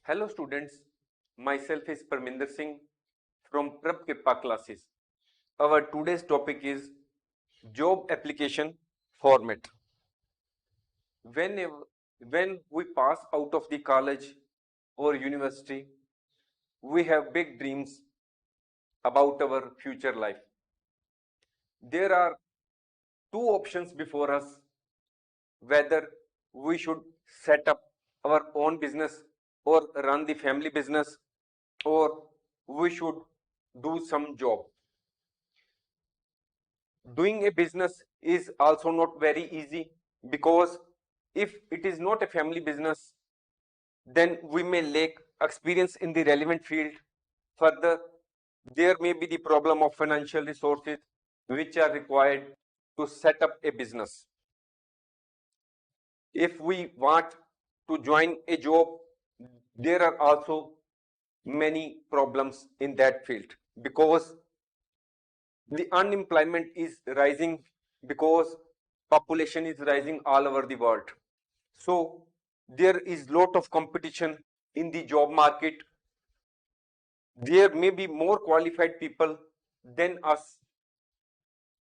Hello students, myself is Parminder Singh from Prab Kripa classes. Our today's topic is job application format. Whenever, when we pass out of the college or university, we have big dreams about our future life. There are two options before us, whether we should set up our own business or run the family business, or we should do some job. Doing a business is also not very easy, because if it is not a family business, then we may lack experience in the relevant field. Further, there may be the problem of financial resources which are required to set up a business. If we want to join a job, there are also many problems in that field, because the unemployment is rising, because population is rising all over the world. So there is lot of competition in the job market. There may be more qualified people than us.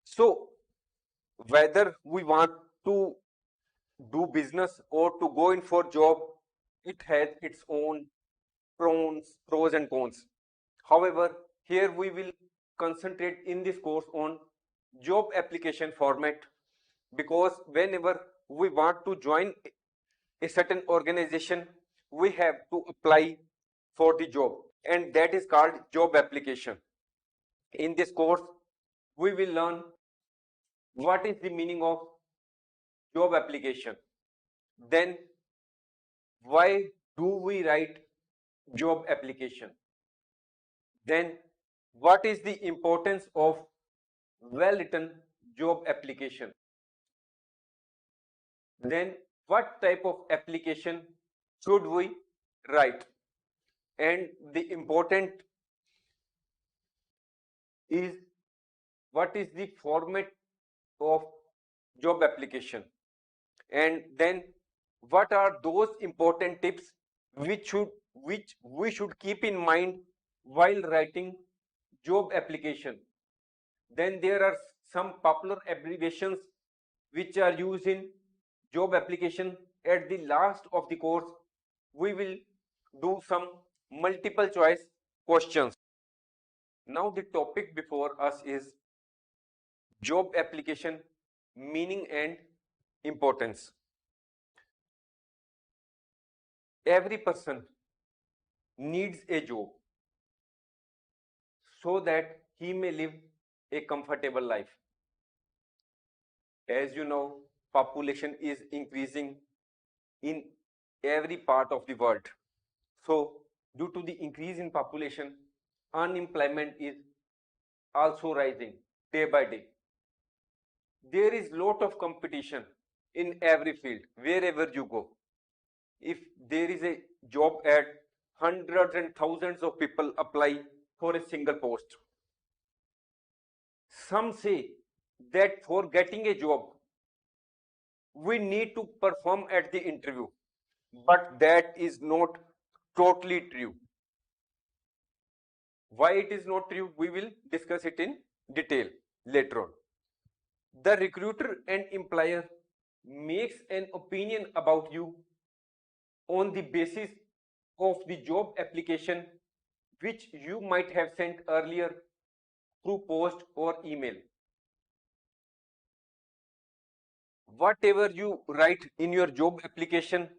So whether we want to do business or to go in for job, it has its own pros and cons. However, here we will concentrate in this course on job application format, because whenever we want to join a certain organization, we have to apply for the job, and that is called job application. In this course, we will learn what is the meaning of job application. Then, why do we write job application? Then, what is the importance of well-written job application? Then, what type of application should we write? And the important is, what is the format of job application? And then, what are those important tips which we should keep in mind while writing job application? Then there are some popular abbreviations which are used in job application. At the last of the course, we will do some multiple choice questions. Now the topic before us is job application meaning and importance. Every person needs a job so that he may live a comfortable life. As you know, population is increasing in every part of the world. So due to the increase in population, unemployment is also rising day by day. There is lot of competition in every field, wherever you go. If there is a job ad, hundreds and thousands of people apply for a single post. Some say that for getting a job, we need to perform at the interview, but that is not totally true. Why it is not true, we will discuss it in detail later on. The recruiter and employer makes an opinion about you on the basis of the job application which you might have sent earlier through post or email. Whatever you write in your job application,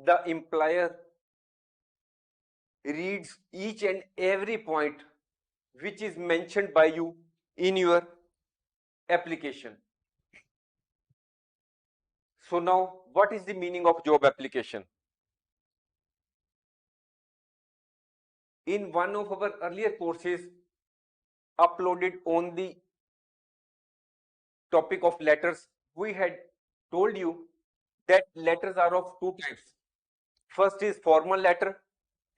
the employer reads each and every point which is mentioned by you in your application. So now, what is the meaning of job application? In one of our earlier courses uploaded on the topic of letters, we had told you that letters are of two types. First is formal letter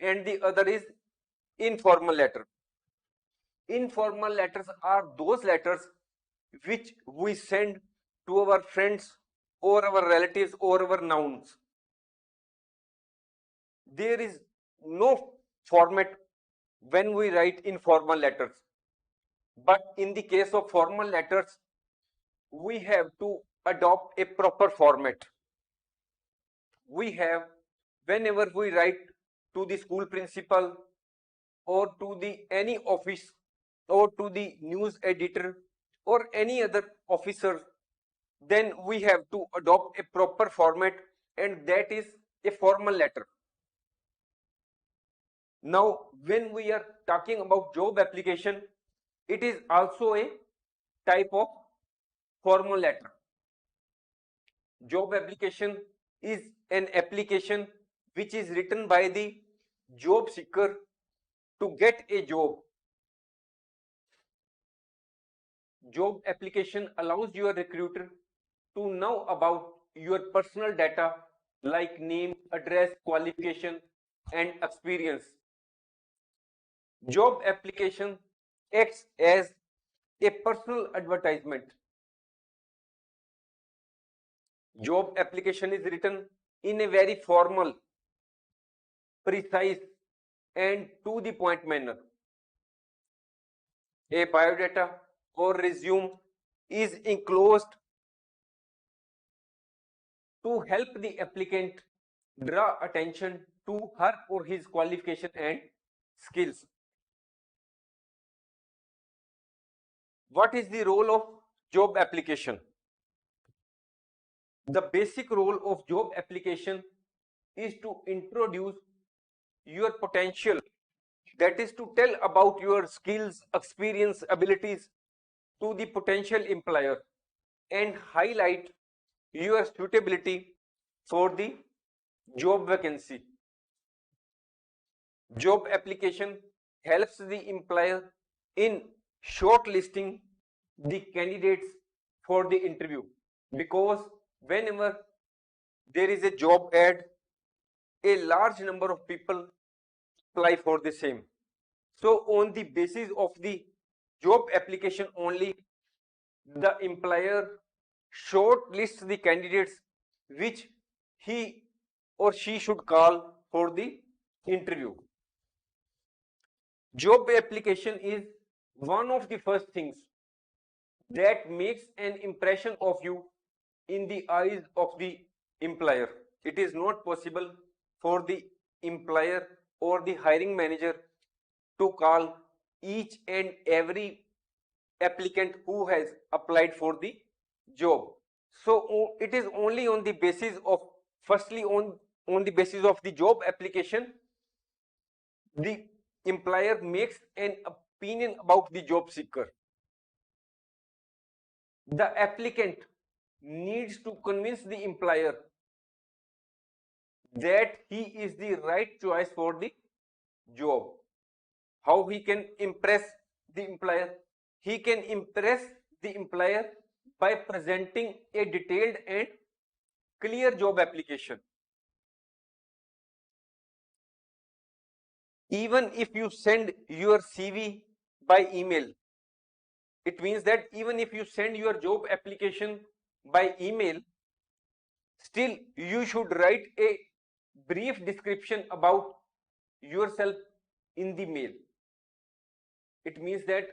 and the other is informal letter. Informal letters are those letters which we send to our friends or our relatives or our nouns. There is no format when we write in formal letters. But in the case of formal letters, we have to adopt a proper format. We have, whenever we write to the school principal or to the any office or to the news editor or any other officer, then we have to adopt a proper format, and that is a formal letter. Now, when we are talking about job application, it is also a type of formal letter. Job application is an application which is written by the job seeker to get a job. Job application allows your recruiter to know about your personal data like name, address, qualification, and experience. Job application acts as a personal advertisement. Job application is written in a very formal, precise, and to the point manner. A biodata or resume is enclosed to help the applicant draw attention to her or his qualification and skills. What is the role of job application? The basic role of job application is to introduce your potential, that is to tell about your skills, experience, abilities to the potential employer and highlight your suitability for the job vacancy. Job application helps the employer in shortlisting the candidates for the interview, because whenever there is a job ad, a large number of people apply for the same. So on the basis of the job application only, the employer shortlists the candidates which he or she should call for the interview. Job application is one of the first things that makes an impression of you in the eyes of the employer. It is not possible for the employer or the hiring manager to call each and every applicant who has applied for the job. So it is only on the basis of, firstly on the basis of the job application, the employer makes an opinion about the job seeker. The applicant needs to convince the employer that he is the right choice for the job. How he can impress the employer? He can impress the employer by presenting a detailed and clear job application. Even if you send your CV by email, it means that even if you send your job application by email, still you should write a brief description about yourself in the mail. It means that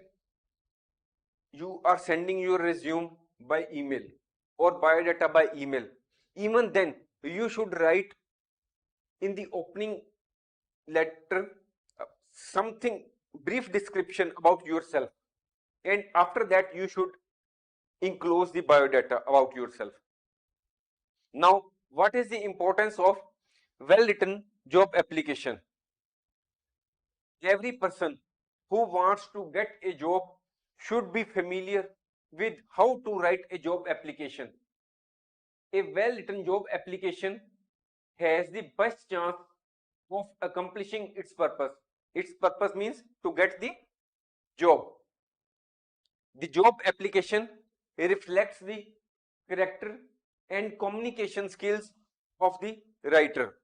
you are sending your resume by email or biodata by email. Even then, you should write in the opening letter something brief description about yourself, and after that you should enclose the biodata about yourself. Now, what is the importance of well written job application? Every person who wants to get a job should be familiar with how to write a job application. A well written job application has the best chance of accomplishing its purpose. Its purpose means to get the job. The job application reflects the character and communication skills of the writer.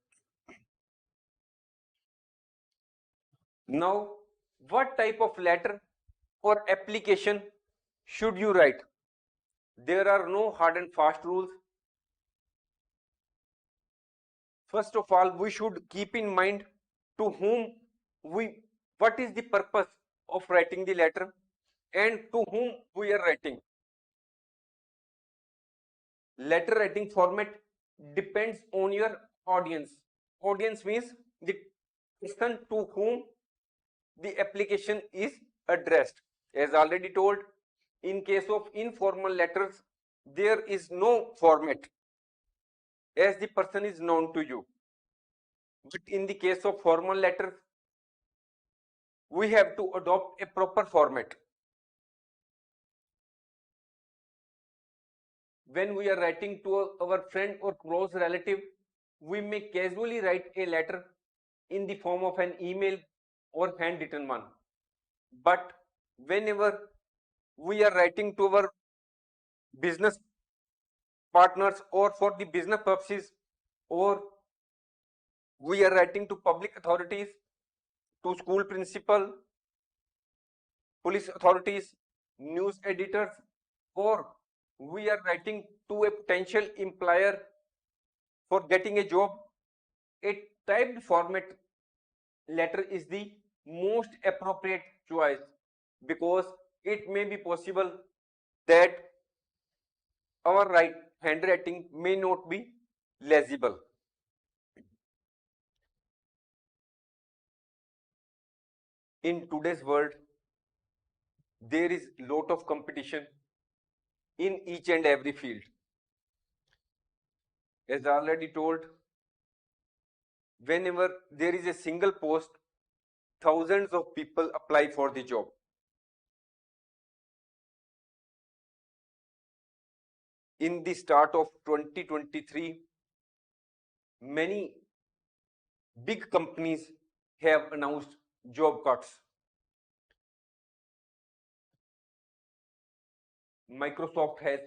Now, what type of letter or application should you write? There are no hard and fast rules. First of all, we should keep in mind to whom we, what is the purpose of writing the letter and to whom we are writing. Letter writing format depends on your audience. Audience means the person to whom the application is addressed. As already told, in case of informal letters, there is no format as the person is known to you. But in the case of formal letters, we have to adopt a proper format. When we are writing to our friend or close relative, we may casually write a letter in the form of an email or handwritten one. But whenever we are writing to our business partners or for the business purposes, or we are writing to public authorities, to school principal, police authorities, news editors, or we are writing to a potential employer for getting a job, a typed format letter is the most appropriate choice, because it may be possible that our handwriting may not be legible. In today's world, there is lot of competition in each and every field. As already told, whenever there is a single post, thousands of people apply for the job. In the start of 2023, many big companies have announced job cuts. Microsoft has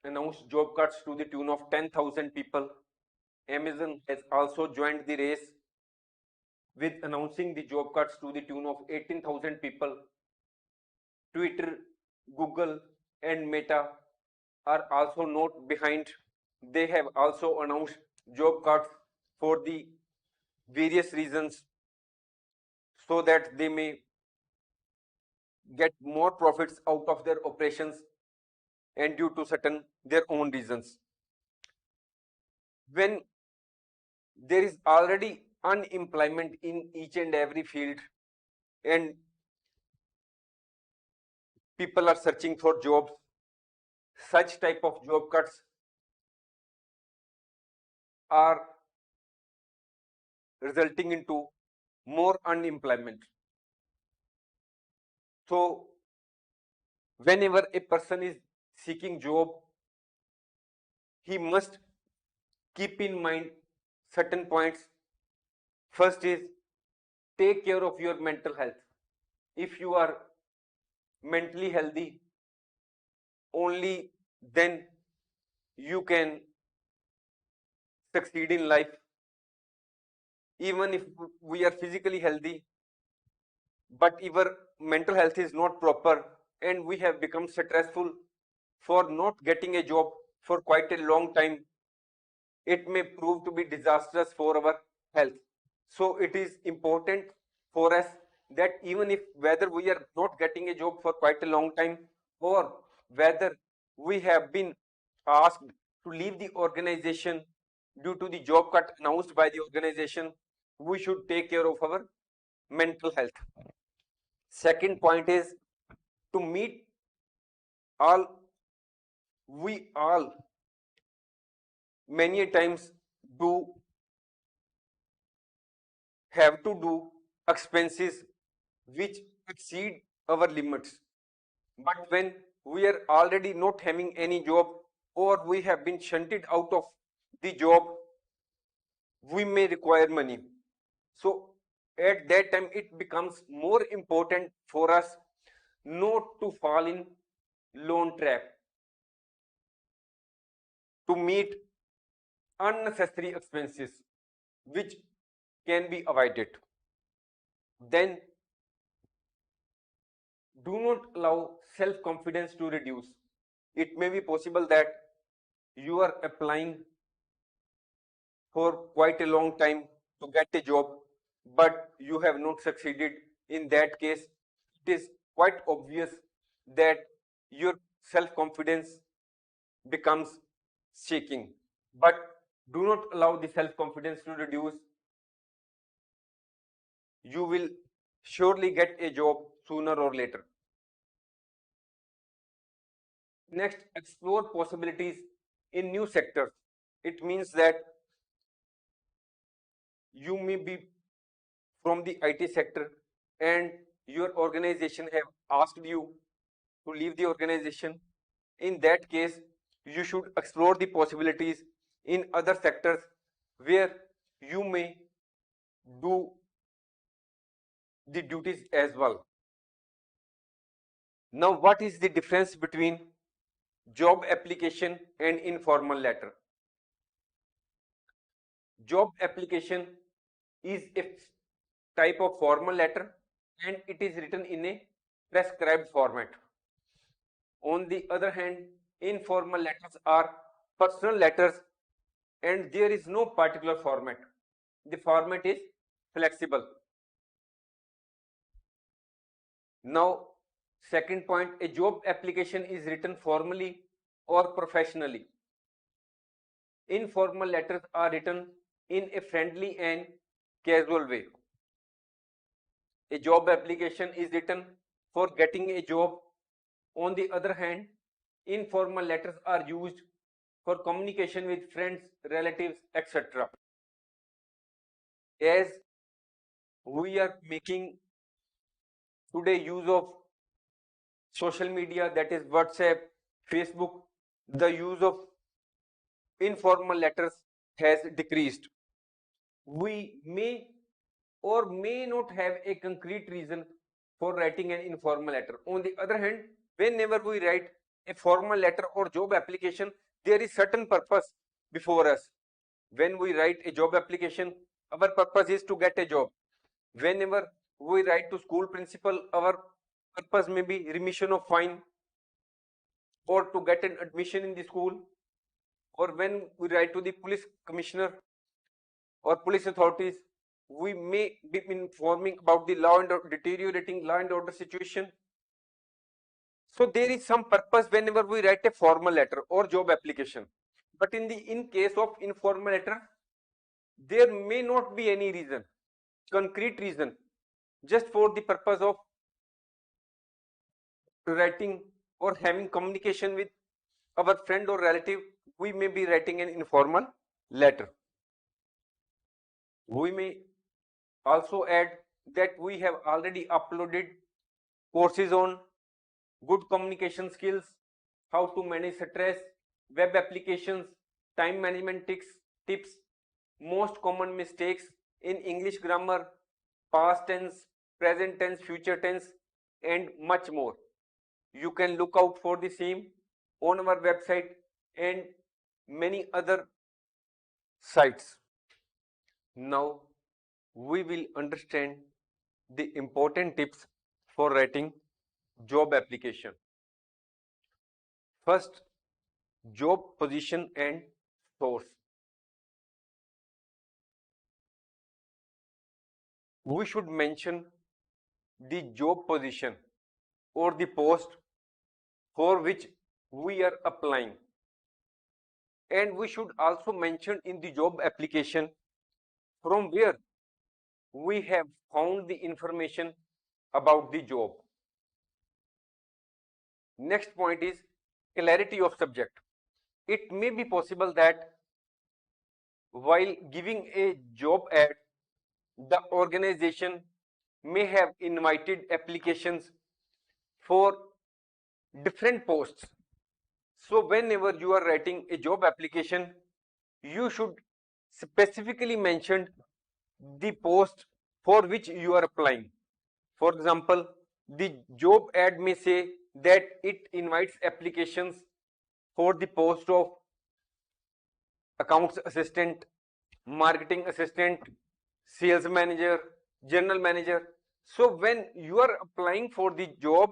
announced job cuts to the tune of 10,000 people. Amazon has also joined the race with announcing the job cuts to the tune of 18,000 people. Twitter, Google, and Meta are also not behind. They have also announced job cuts for the various reasons, so that they may get more profits out of their operations and due to certain their own reasons. When there is already unemployment in each and every field and people are searching for jobs, such type of job cuts are resulting into more unemployment. So whenever a person is seeking job, he must keep in mind certain points. First is, take care of your mental health. If you are mentally healthy, only then you can succeed in life. Even if we are physically healthy, but our mental health is not proper and we have become stressful for not getting a job for quite a long time, it may prove to be disastrous for our health. So it is important for us that even if whether we are not getting a job for quite a long time, or whether we have been asked to leave the organization due to the job cut announced by the organization, we should take care of our mental health. Second point is, to meet all, we all many times do have to do expenses which exceed our limits. But when we are already not having any job, or we have been shunted out of the job, we may require money. So at that time, it becomes more important for us not to fall in loan trap, to meet unnecessary expenses which can be avoided. Then do not allow self-confidence to reduce. It may be possible that you are applying for quite a long time to get a job, but you have not succeeded. In that case, it is quite obvious that your self-confidence becomes shaking. But do not allow the self-confidence to reduce. You will surely get a job sooner or later. Next, explore possibilities in new sectors. It means that you may be from the IT sector and your organization have asked you to leave the organization. In that case, you should explore the possibilities in other sectors where you may do the duties as well. Now, what is the difference between job application and informal letter? Job application is a type of formal letter and it is written in a prescribed format. On the other hand, informal letters are personal letters and there is no particular format. The format is flexible. Now, second point, a job application is written formally or professionally. Informal letters are written in a friendly and casual way. A job application is written for getting a job. On the other hand, informal letters are used for communication with friends, relatives, etc. As we are making today use of social media, that is WhatsApp, Facebook, the use of informal letters has decreased. We may or may not have a concrete reason for writing an informal letter. On the other hand, whenever we write a formal letter or job application, there is certain purpose before us. When we write a job application, our purpose is to get a job. Whenever we write to school principal, our purpose may be remission of fine or to get an admission in the school, or when we write to the police commissioner or police authorities, we may be informing about the law and deteriorating law and order situation. So there is some purpose whenever we write a formal letter or job application. But in case of informal letter, there may not be any reason, concrete reason, just for the purpose of writing or having communication with our friend or relative, we may be writing an informal letter. We may also add that we have already uploaded courses on good communication skills, how to manage stress, web applications, time management tips, most common mistakes in English grammar, past tense, present tense, future tense, and much more. You can look out for the same on our website and many other sites. Now we will understand the important tips for writing job application. First, job position and source. We should mention the job position or the post for which we are applying. And we should also mention in the job application from where we have found the information about the job. Next point is clarity of subject. It may be possible that while giving a job ad, the organization may have invited applications for different posts. So whenever you are writing a job application, you should specifically mention the post for which you are applying. For example, the job ad may say that it invites applications for the post of accounts assistant, marketing assistant, sales manager, general manager. So when you are applying for the job,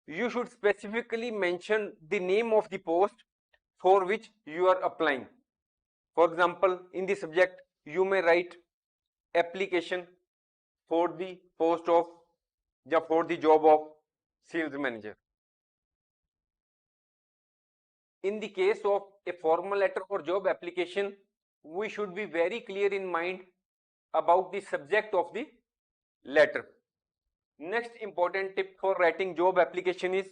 you should specifically mention the name of the post for which you are applying. For example, in the subject, you may write application for the post of या for the job of sales manager. In the case of a formal letter or job application, we should be very clear in mind about the subject of the letter. Next important tip for writing job application is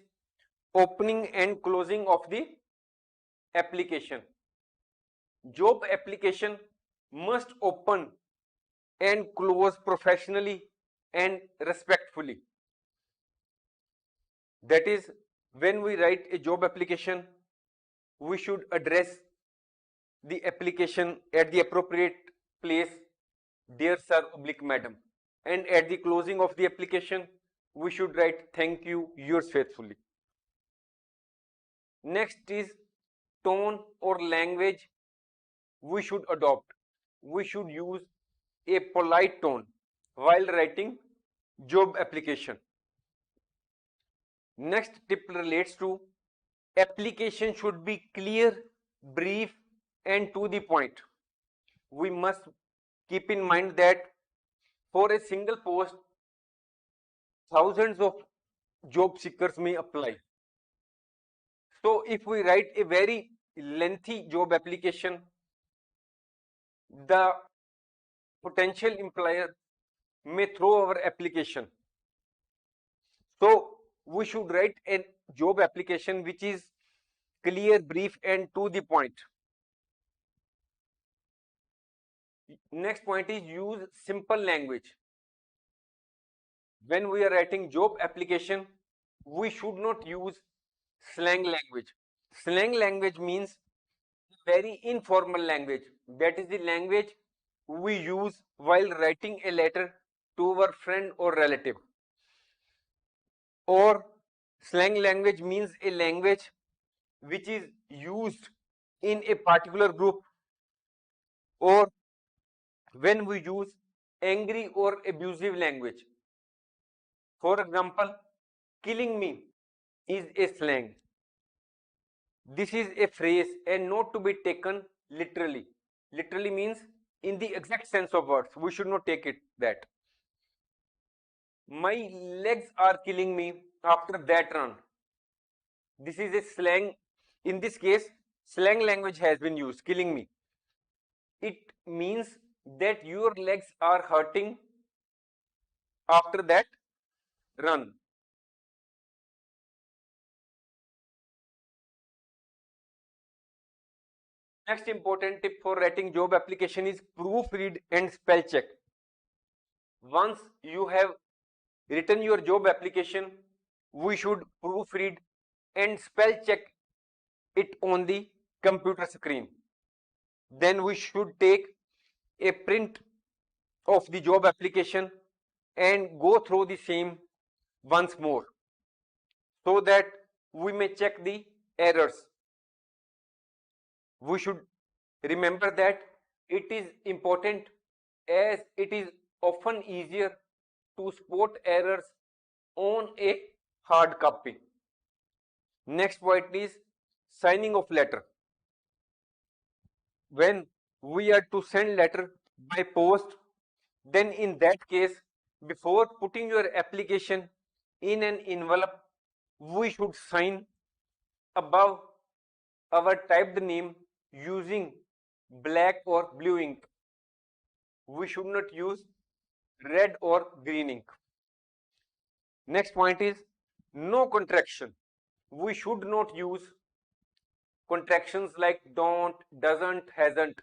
opening and closing of the application. Job application must open and close professionally and respectfully. That is, when we write a job application, we should address the application at the appropriate place, dear sir oblique madam, and at the closing of the application we should write thank you, yours faithfully. Next is tone or language we should adopt. We should use a polite tone while writing job application. Next tip relates to application should be clear, brief and to the point. We must keep in mind that for a single post, thousands of job seekers may apply. So if we write a very lengthy job application, the potential employer may throw our application. So we should write a job application which is clear, brief and to the point. Next point is use simple language. When we are writing job application, we should not use slang language. Slang language means very informal language. That is the language we use while writing a letter to our friend or relative. Or slang language means a language which is used in a particular group, or when we use angry or abusive language. For example, killing me is a slang. This is a phrase and not to be taken literally. Literally means in the exact sense of words. We should not take it that. My legs are killing me after that run. This is a slang. In this case, slang language has been used, killing me. It means that your legs are hurting after that run. Next important tip for writing job application is proofread and spell check. Once you have written your job application, we should proofread and spell check it on the computer screen. Then we should take a print of the job application and go through the same once more so that we may check the errors. We should remember that it is important as it is often easier to spot errors on a hard copy. Next point is signing of letter. When we are to send letter by post, then in that case, before putting your application in an envelope, we should sign above our typed name using black or blue ink. We should not use red or green ink. Next point is no contraction. We should not use contractions like don't, doesn't, hasn't,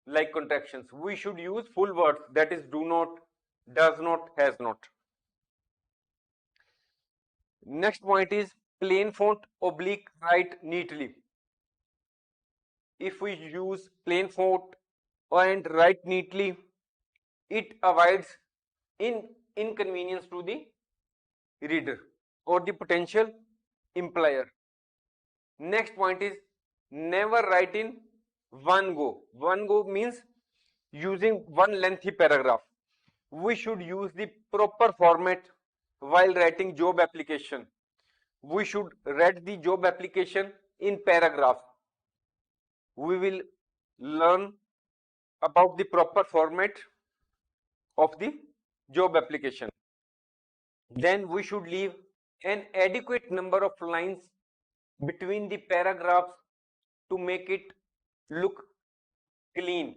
like contractions. We should use full words, that is do not, does not, has not. Next point is plain font oblique write neatly. If we use plain font and write neatly, it avoids inconvenience to the reader or the potential employer. Next point is never write in one go. One go means using one lengthy paragraph. We should use the proper format while writing job application. We should write the job application in paragraph. We will learn about the proper format of the job application. Then we should leave an adequate number of lines between the paragraphs to make it look clean.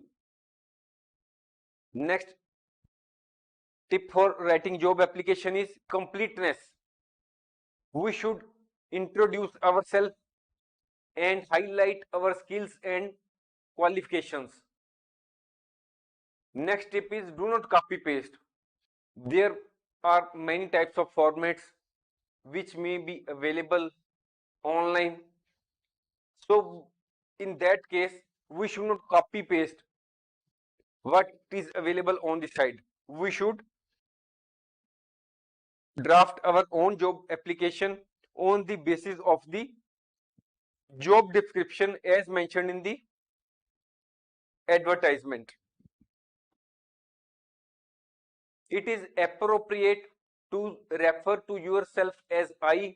Next tip for writing job application is completeness. We should introduce ourselves and highlight our skills and qualifications. Next tip is do not copy paste. There are many types of formats which may be available online. So in that case, we should not copy paste what is available on the side. We should draft our own job application on the basis of the job description as mentioned in the advertisement. It is appropriate to refer to yourself as I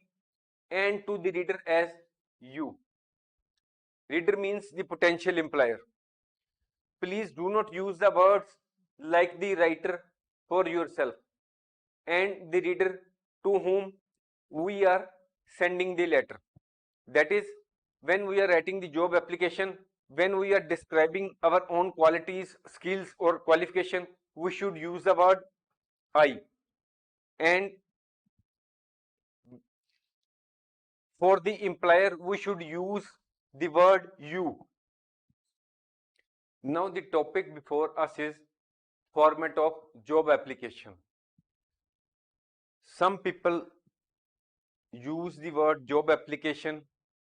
and to the reader as you. Reader means the potential employer. Please do not use the words like the writer for yourself and the reader to whom we are sending the letter. That is, when we are writing the job application, when we are describing our own qualities, skills or qualification, we should use the word I. And for the employer, we should use the word you. Now the topic before us is format of job application. Some people use the word job application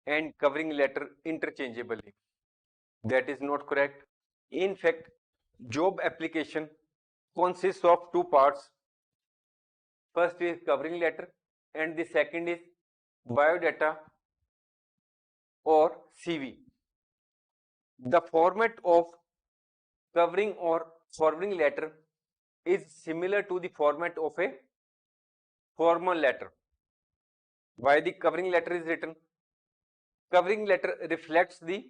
and covering letter interchangeably. That is not correct. In fact, job application consists of two parts. First is covering letter and the second is biodata or CV. The format of covering or forwarding letter is similar to the format of a formal letter. Why the covering letter is written? Covering letter reflects the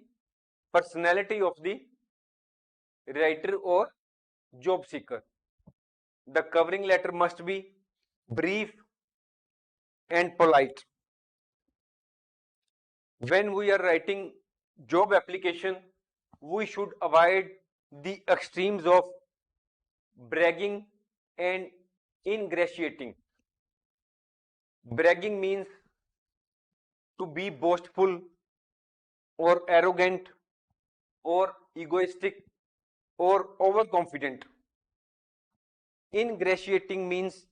personality of the writer or job seeker. The covering letter must be brief and polite. When we are writing job application, we should avoid the extremes of bragging and ingratiating. Bragging means to be boastful or arrogant or egoistic or overconfident. Ingratiating means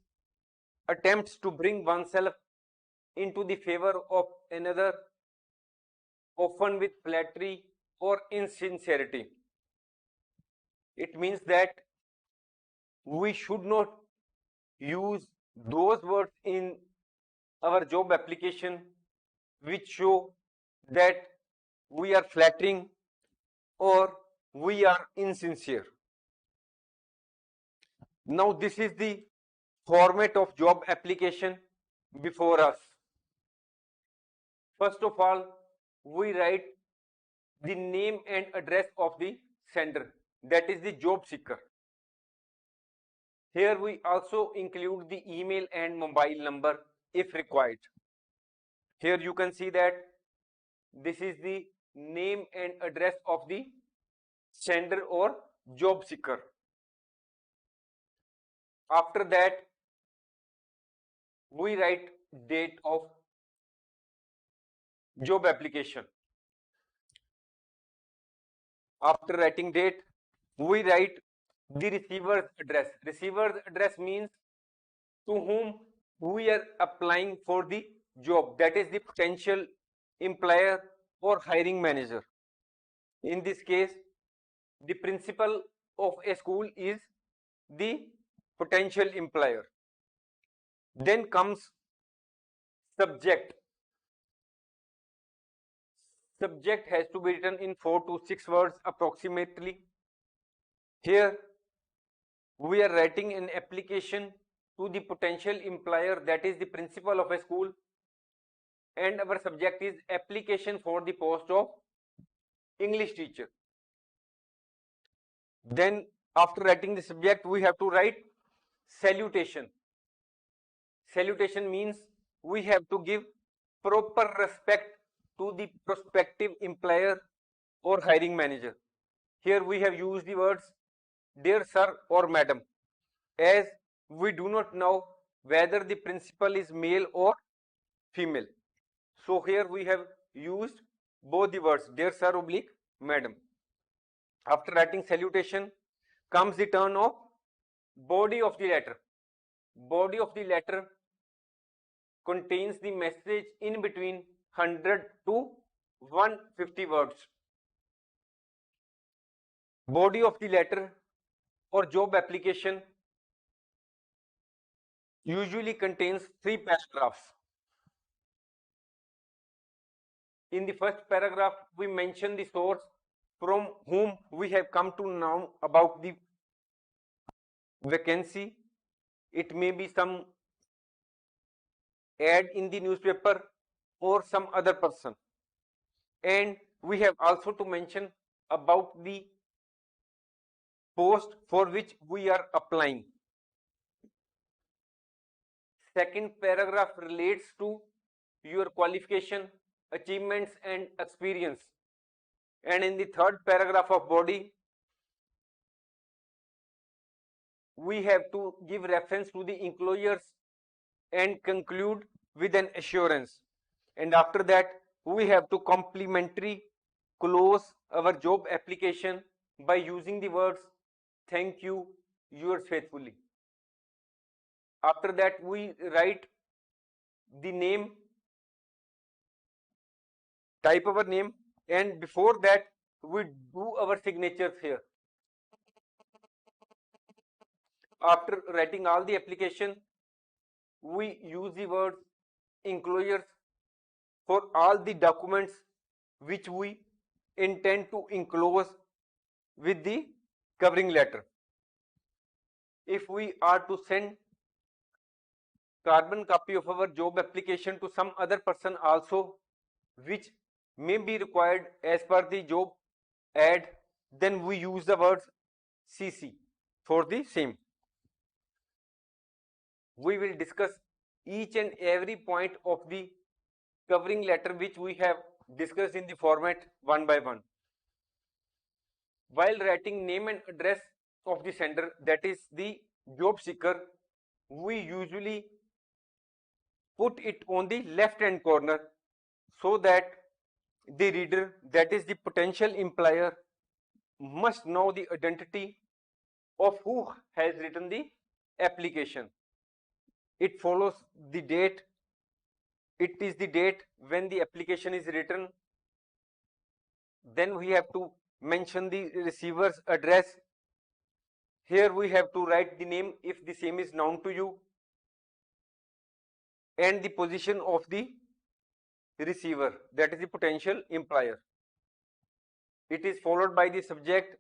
attempts to bring oneself into the favor of another, often with flattery or insincerity. It means that we should not use those words in our job application which show that we are flattering or we are insincere. Now this is the format of job application before us. First of all, we write the name and address of the sender, that is the job seeker. Here we also include the email and mobile number if required. Here you can see that this is the name and address of the sender or job seeker. After that, we write date of job application. After writing date, we write the receiver's address. Receiver's address means to whom we are applying for the job, that is the potential employer or hiring manager. In this case, the principal of a school is the potential employer. Then comes subject. Subject has to be written in 4 to 6 words approximately. Here we are writing an application to the potential employer, that is the principal of a school, and our subject is application for the post of English teacher. Then After writing the subject, we have to write salutation. Salutation means we have to give proper respect to the prospective employer or hiring manager. Here we have used the words dear sir or madam, as we do not know whether the principal is male or female. So here we have used both the words dear sir oblique madam. After writing salutation comes the turn of body of the letter. Body of the letter contains the message in between 100 to 150 words. Body of the letter or job application usually contains 3 paragraphs. In the first paragraph, we mention the source from whom we have come to know about the vacancy. It may be some ad in the newspaper or some other person. And we have also to mention about the post for which we are applying. Second paragraph relates to your qualification, achievements and experience. And in the third paragraph of body, we have to give reference to the employers and conclude with an assurance. And after that, we have to complementary close our job application by using the words thank you, yours faithfully. After that, we write the name, type our name, and before that, we do our signatures here. After writing all the application, we use the word enclosures for all the documents which we intend to enclose with the covering letter. If we are to send carbon copy of our job application to some other person also, which may be required as per the job ad, then we use the words CC for the same. We will discuss each and every point of the covering letter which we have discussed in the format one by one. While writing name and address of the sender, that is the job seeker, we usually put it on the left hand corner so that the reader, that is the potential employer, must know the identity of who has written the application. It follows the date. It is the date when the application is written. Then we have to mention the receiver's address. Here we have to write the name if the same is known to you, and the position of the receiver, that is the potential employer. It is followed by the subject,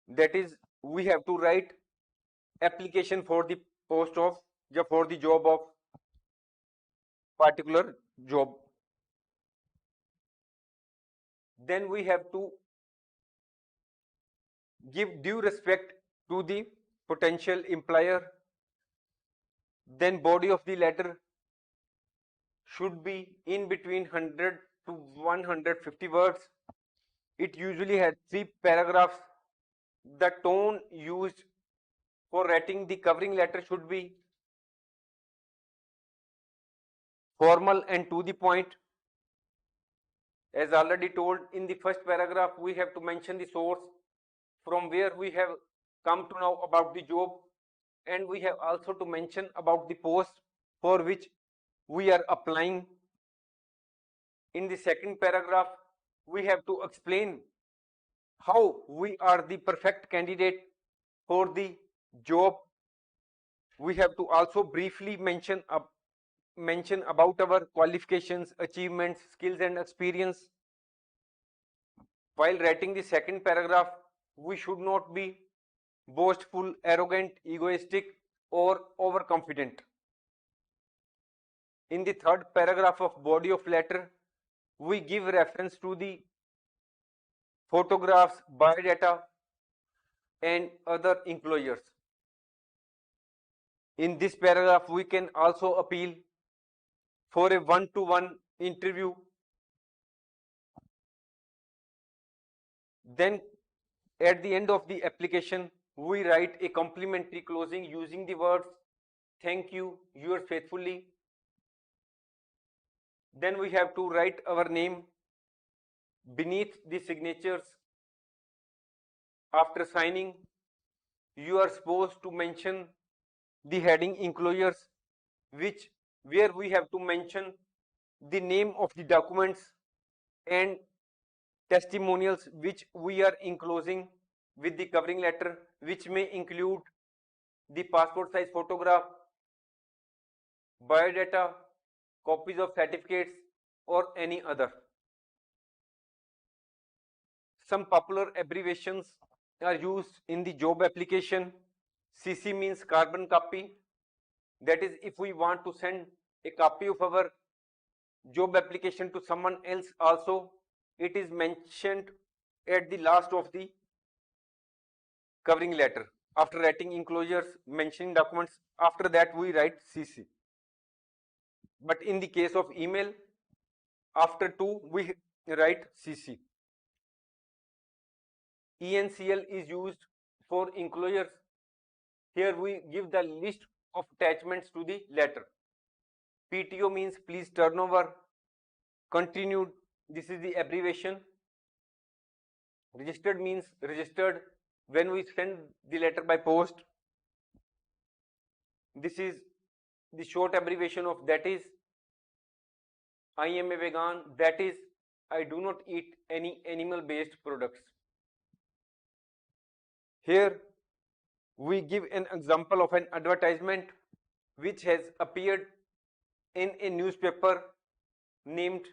that is we have to write application for the post of, for the job of particular job. Then we have to give due respect to the potential employer. Then body of the letter should be in between 100 to 150 words. It usually has 3 paragraphs. The tone used for writing the covering letter should be formal and to the point. As already told, in the first paragraph, we have to mention the source from where we have come to know about the job, and we have also to mention about the post for which we are applying. In the second paragraph, we have to explain how we are the perfect candidate for the job. We have to also briefly mention about our qualifications, achievements, skills and experience. While writing the second paragraph, we should not be boastful, arrogant, egoistic or overconfident. In the third paragraph of body of letter, we give reference to the photographs, biodata and other employers. In this paragraph, we can also appeal for a one-to-one interview. Then at the end of the application, we write a complimentary closing using the words, "Thank you, yours faithfully." Then we have to write our name beneath the signatures. After signing, you are supposed to mention the heading employers, where we have to mention the name of the documents and testimonials which we are enclosing with the covering letter, which may include the passport size photograph, biodata, copies of certificates, or any other. Some popular abbreviations are used in the job application. CC means carbon copy. That is, if we want to send a copy of our job application to someone else also, it is mentioned at the last of the covering letter. After writing enclosures, mentioning documents, after that we write CC. But in the case of email, after two we write CC. ENCL is used for enclosures. Here we give the list of attachments to the letter. PTO means please turn over. Continued, this is the abbreviation. Registered means registered when we send the letter by post. This is the short abbreviation of that is I am a vegan, that is I do not eat any animal based products. Here we give an example of an advertisement which has appeared in a newspaper named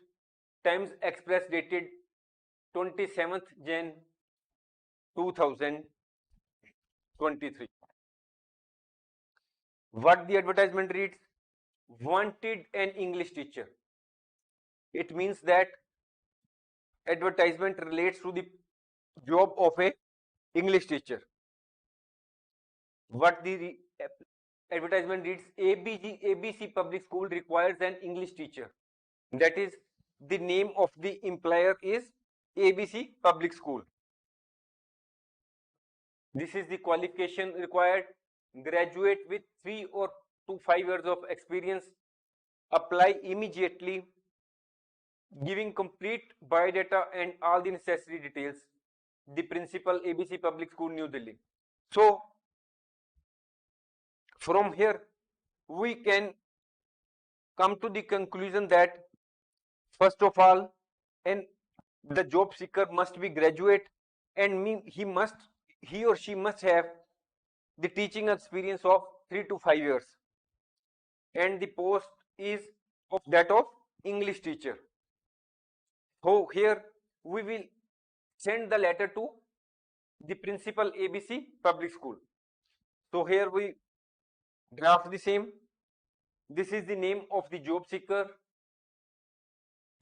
Times Express dated 27th Jan 2023. What the advertisement reads: wanted an English teacher. It means that advertisement relates to the job of a English teacher. What the advertisement reads: ABC public school requires an English teacher. That is, the name of the employer is ABC public school. This is the qualification required: graduate with 3 or 5 years of experience, apply immediately, giving complete biodata and all the necessary details. The principal, ABC public school, New Delhi. So from here we can come to the conclusion that first of all, the job seeker must be graduate, and he or she must have the teaching experience of 3 to 5 years, and the post is of that of English teacher. So here we will send the letter to the principal, ABC public school. So here we draft the same. This is the name of the job seeker,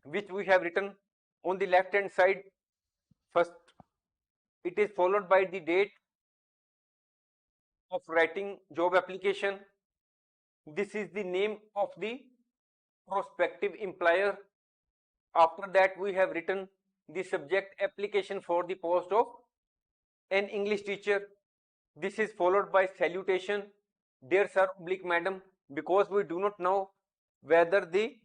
which we have written on the left hand side. First, it is followed by the date of writing job application. This is the name of the prospective employer. After that, we have written the subject: application for the post of an English teacher. This is followed by salutation: dear sir oblique madam, because we do not know whether the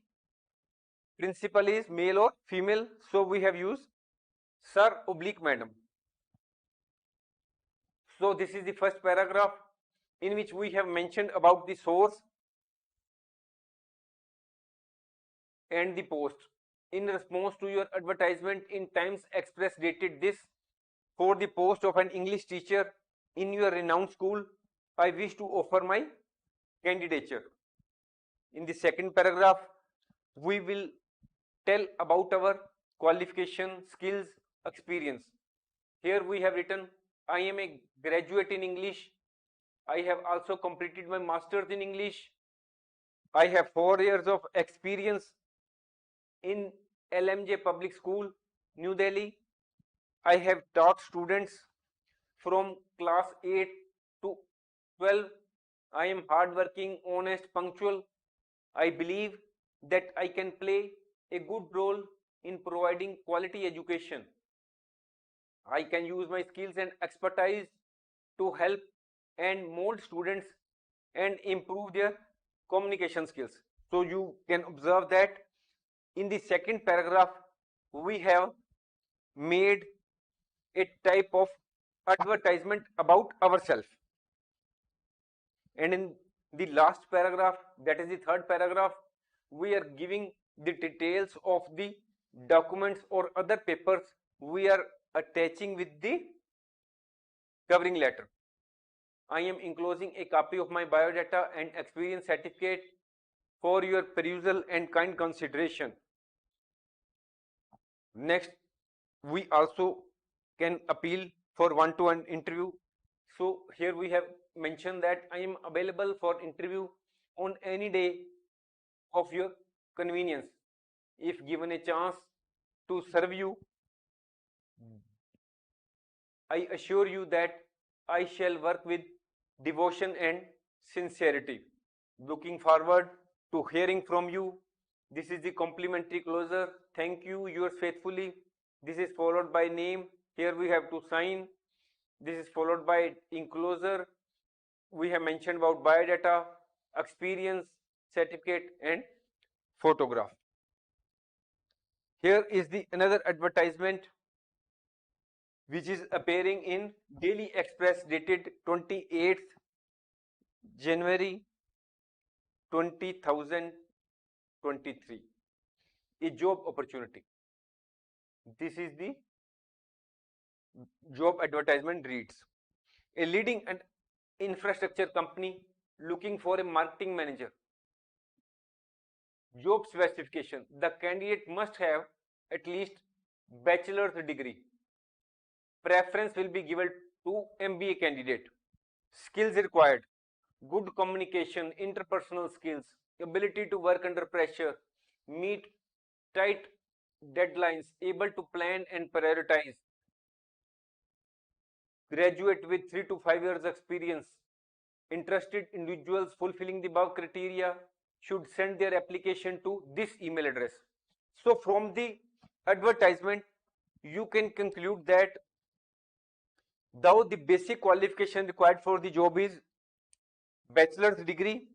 principal is male or female, so we have used sir oblique madam. So this is the first paragraph in which we have mentioned about the source and the post. In response to your advertisement in Times Express dated this, for the post of an English teacher in your renowned school, I wish to offer my candidature. In the second paragraph, we will tell about our qualification, skills, experience. Here we have written, I am a graduate in English. I have also completed my master's in English. I have 4 years of experience in LMJ Public School, New Delhi. I have taught students from class 8 to 12. I am hardworking, honest, punctual. I believe that I can play a good role in providing quality education. I can use my skills and expertise to help and mold students and improve their communication skills. So you can observe that in the second paragraph, we have made a type of advertisement about ourselves. And in the last paragraph, that is the third paragraph, we are giving the details of the documents or other papers we are attaching with the covering letter. I am enclosing a copy of my biodata and experience certificate for your perusal and kind consideration. Next, we also can appeal for one-to-one interview. So here we have mentioned that I am available for interview on any day of your convenience. If given a chance to serve you, I assure you that I shall work with devotion and sincerity. Looking forward to hearing from you. This is the complimentary closer. Thank you, yours faithfully. This is followed by name. Here we have to sign. This is followed by enclosure. We have mentioned about biodata, experience, certificate, and photograph. Here is the another advertisement which is appearing in Daily Express dated 28th January 2023. A job opportunity. This is the job advertisement reads. A leading and infrastructure company looking for a marketing manager. Job specification. The candidate must have at least bachelor's degree. Preference will be given to MBA candidate. Skills required. Good communication, interpersonal skills, ability to work under pressure, meet tight deadlines, able to plan and prioritize. Graduate with 3 to 5 years experience. Interested individuals fulfilling the above criteria should send their application to this email address. So from the advertisement, you can conclude that though the basic qualification required for the job is bachelor's degree,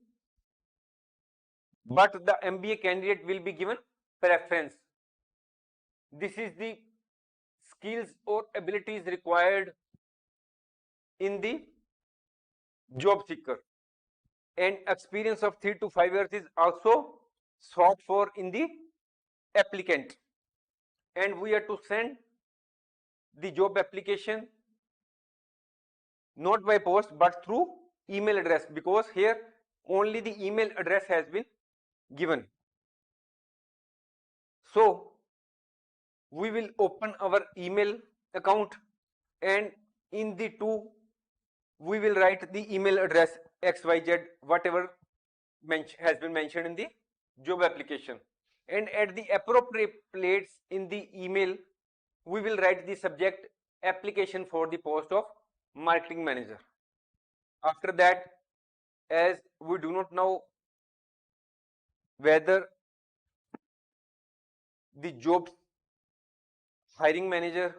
but the MBA candidate will be given preference. This is the skills or abilities required in the job seeker, and experience of 3 to 5 years is also sought for in the applicant, and we are to send the job application not by post but through email address, because here only the email address has been given. So we will open our email account, and in the two we will write the email address xyz whatever has been mentioned in the job application, and at the appropriate place in the email we will write the subject application for the post of marketing manager. After that, as we do not know whether the job hiring manager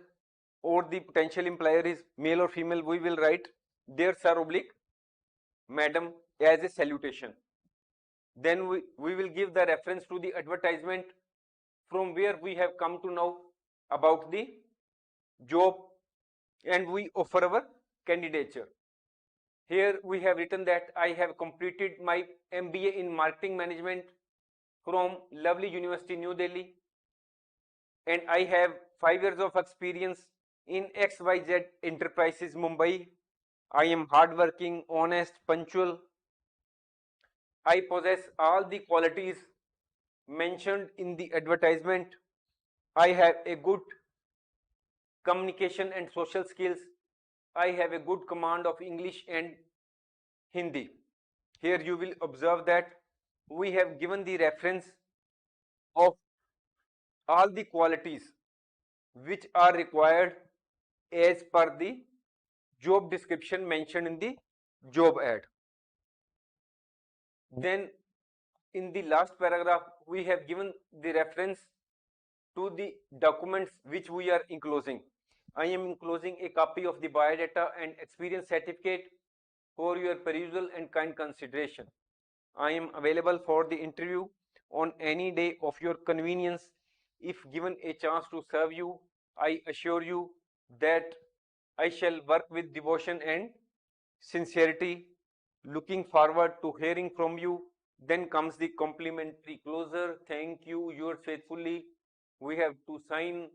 or the potential employer is male or female, we will write dear sir oblique madam as a salutation. Then we will give the reference to the advertisement from where we have come to know about the job, and we offer our candidature. Here we have written that I have completed my MBA in marketing management from lovely University New Delhi, and I have 5 years of experience in XYZ Enterprises Mumbai. I am hardworking, honest, punctual. I possess all the qualities mentioned in the advertisement. I have a good communication and social skills. I have a good command of English and Hindi. Here you will observe that we have given the reference of all the qualities which are required as per the job description mentioned in the job ad. Then in the last paragraph, we have given the reference to the documents which we are enclosing. I am enclosing a copy of the biodata and experience certificate for your perusal and kind consideration. I am available for the interview on any day of your convenience. If given a chance to serve you, I assure you that I shall work with devotion and sincerity. Looking forward to hearing from you. Then comes the complimentary closer. Thank you, yours faithfully. We have to sign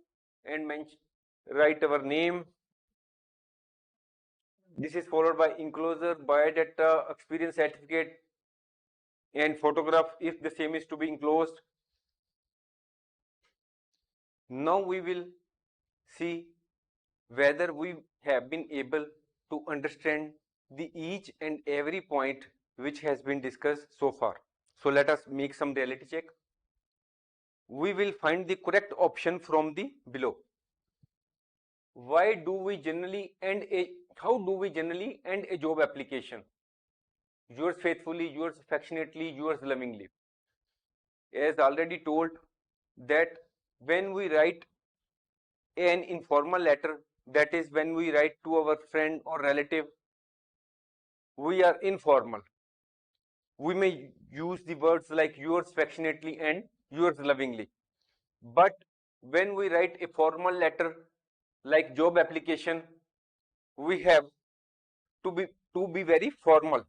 and write our name. This is followed by enclosure, biodata, experience certificate, and photograph if the same is to be enclosed. Now we will see whether we have been able to understand the each and every point which has been discussed so far. So let us make some reality check. We will find the correct option from the below. Why do we generally end a how do we generally end a job application? Yours faithfully, yours affectionately, yours lovingly. As already told that when we write an informal letter, that is when we write to our friend or relative, we are informal. We may use the words like yours affectionately and yours lovingly. But when we write a formal letter like job application, we have to be very formal.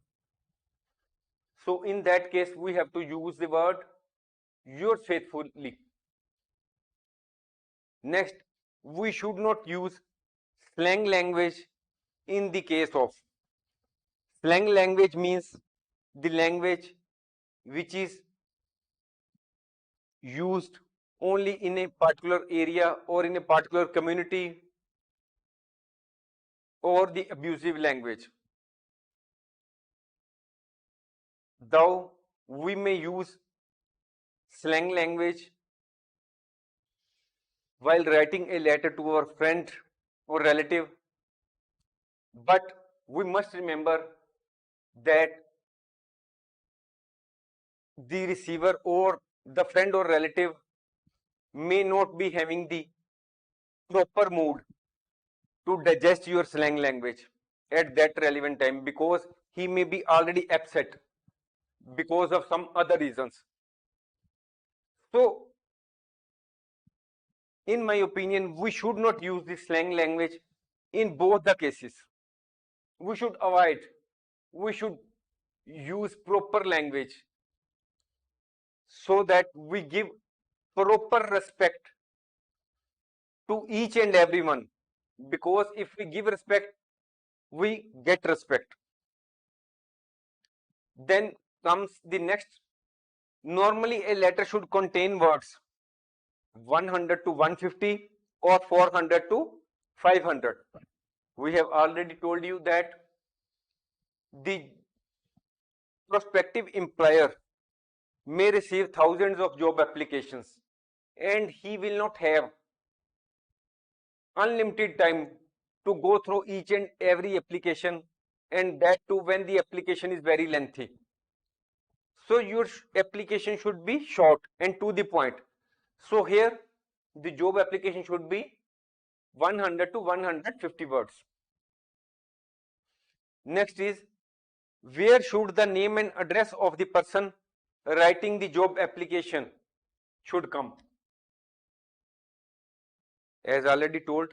So in that case, we have to use the word yours faithfully. Next, we should not use slang language in the case of. Slang language means the language which is used only in a particular area or in a particular community, or the abusive language. Though we may use slang language while writing a letter to our friend or relative, but we must remember that the receiver or the friend or relative may not be having the proper mood to digest your slang language at that relevant time, because he may be already upset because of some other reasons. So in my opinion, we should not use the slang language in both the cases. We should avoid, we should use proper language so that we give proper respect to each and everyone, because if we give respect, we get respect. Then comes the next. Normally a letter should contain words 100 to 150 or 400 to 500. We have already told you that the prospective employer may receive thousands of job applications and he will not have unlimited time to go through each and every application, and that too when the application is very lengthy. So your application should be short and to the point. So here the job application should be 100 to 150 words. Next is, where should the name and address of the person writing the job application should come? As already told,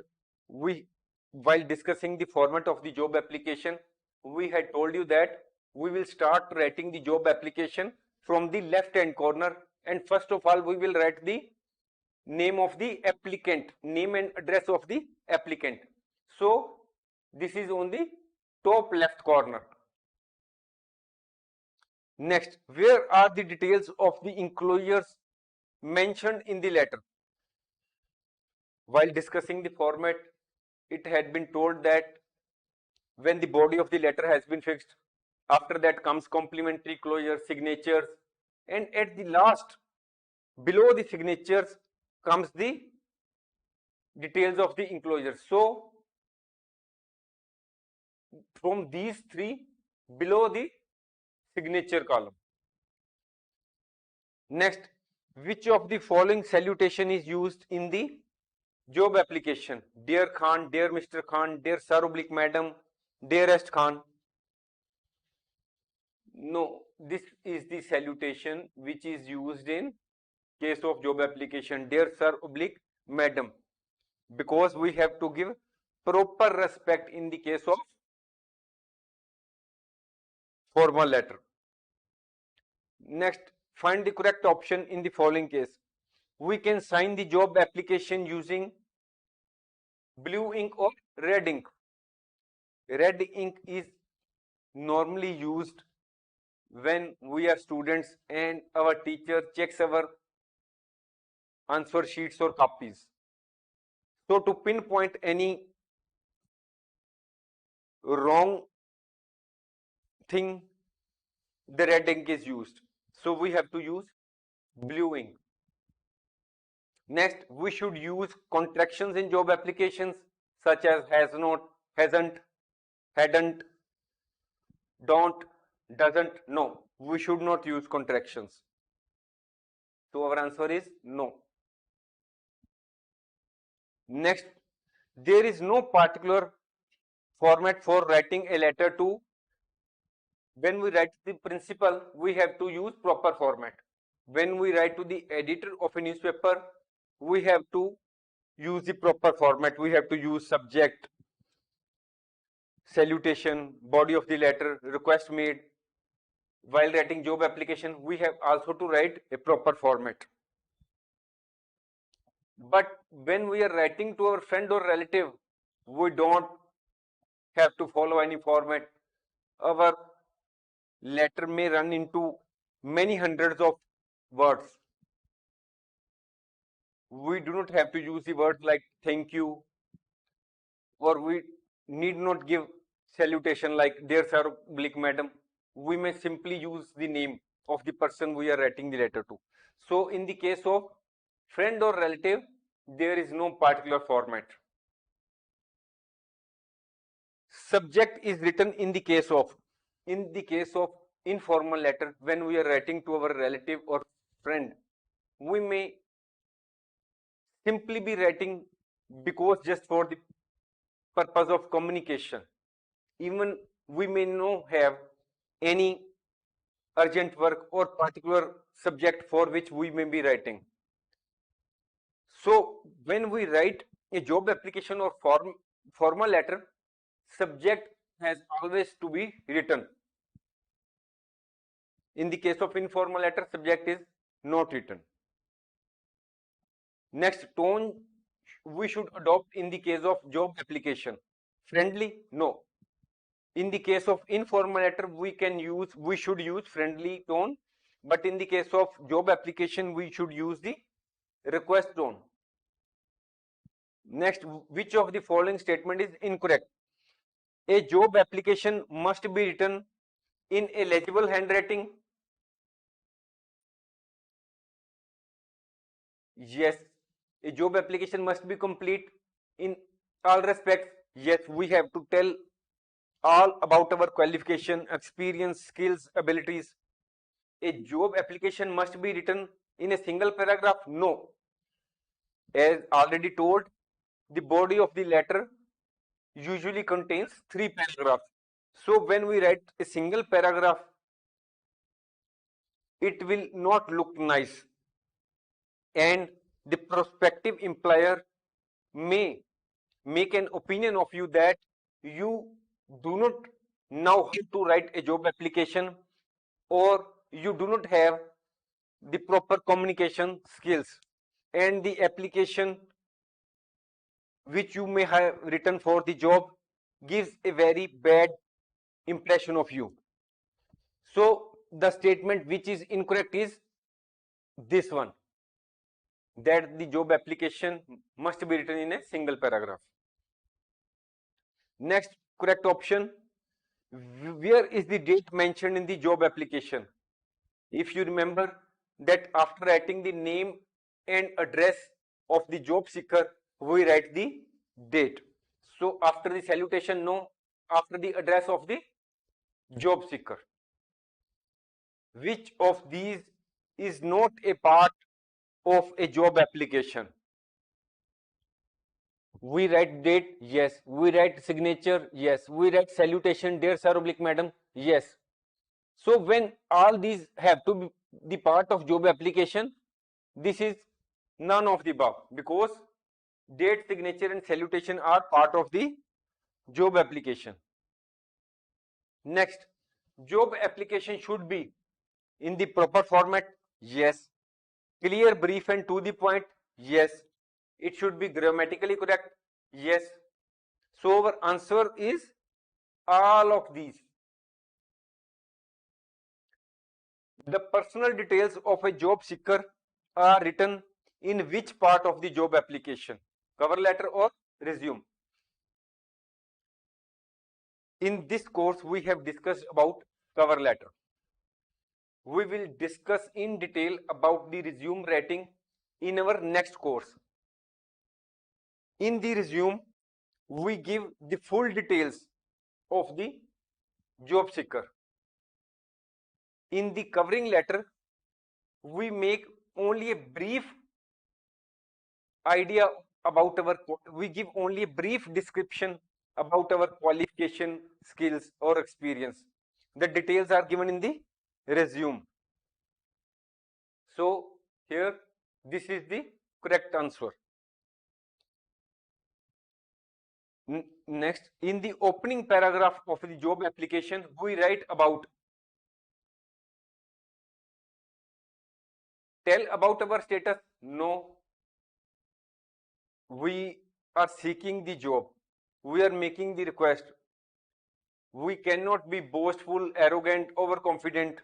we while discussing the format of the job application, we had told you that we will start writing the job application from the left hand corner, and first of all we will write the name of the applicant, name and address of the applicant. So this is on the top left corner. Next, where are the details of the enclosures mentioned in the letter? While discussing the format, it had been told that when the body of the letter has been fixed, after that comes complementary closure, signatures, and at the last, below the signatures, comes the details of the enclosure. So from these three below the signature column. Next, which of the following salutation is used in the job application? Dear Khan, dear Mr. Khan, dear Sir oblique Madam, dearest Khan. No, this is the salutation which is used in case of job application, dear Sir oblique Madam, because we have to give proper respect in the case of formal letter. Next, find the correct option in the following case. We can sign the job application using blue ink or red ink. Red ink is normally used when we are students and our teacher checks our answer sheets or copies. So to pinpoint any wrong thing, the red ink is used. So we have to use blue ink. Next, we should use contractions in job applications such as has not, hasn't, hadn't, don't, doesn't. No, we should not use contractions. So our answer is no. Next, there is no particular format for writing a letter to. When we write to the principal, we have to use proper format. When we write to the editor of a newspaper, we have to use the proper format. We have to use subject, salutation, body of the letter, request made. While writing job application, we have also to write a proper format. But when we are writing to our friend or relative, we don't have to follow any format. Our letter may run into many hundreds of words. We do not have to use the words like thank you, or we need not give salutation like dear sir oblique madam. We may simply use the name of the person we are writing the letter to. So in the case of friend or relative, there is no particular format. Subject is written in the case of informal letter. When we are writing to our relative or friend, we may simply be writing because just for the purpose of communication. Even we may not have any urgent work or particular subject for which we may be writing. So when we write a job application or formal letter, subject has always to be written. In the case of informal letter, subject is not written. Next, tone we should adopt in the case of job application. Friendly? No. In the case of informal letter, we should use friendly tone, but in the case of job application, we should use the request tone. Next, which of the following statement is incorrect? A job application must be written in a legible handwriting. Yes, a job application must be complete in all respects. Yes, we have to tell all about our qualification, experience, skills, abilities. A job application must be written in a single paragraph. No. As already told, the body of the letter usually contains 3 paragraphs. So when we write a single paragraph, it will not look nice, and the prospective employer may make an opinion of you that you do not know how to write a job application, or you do not have the proper communication skills, and the application which you may have written for the job gives a very bad impression of you. So the statement which is incorrect is this one, that the job application must be written in a single paragraph. Next correct option, where is the date mentioned in the job application? If you remember that after writing the name and address of the job seeker, we write the date. So after the salutation, no, after the address of the job seeker. Which of these is not a part of a job application? We write date, yes. We write signature, yes. We write salutation, dear sir oblique madam, yes. So when all these have to be the part of job application, this is none of the above, because date, signature and salutation are part of the job application. Next, job application should be in the proper format, yes. Clear, brief and to the point, yes. It should be grammatically correct, yes. So our answer is all of these. The personal details of a job seeker are written in which part of the job application? Cover letter or resume? In this course, we have discussed about cover letter. We will discuss in detail about the resume writing in our next course. In the resume, we give the full details of the job seeker. In the covering letter, we make only a brief idea about we give only a brief description about our qualification, skills or experience. The details are given in the resume. So here, this is the correct answer. Next, in the opening paragraph of the job application, we write about, tell about our status. No, we are seeking the job, we are making the request. We cannot be boastful, arrogant, overconfident.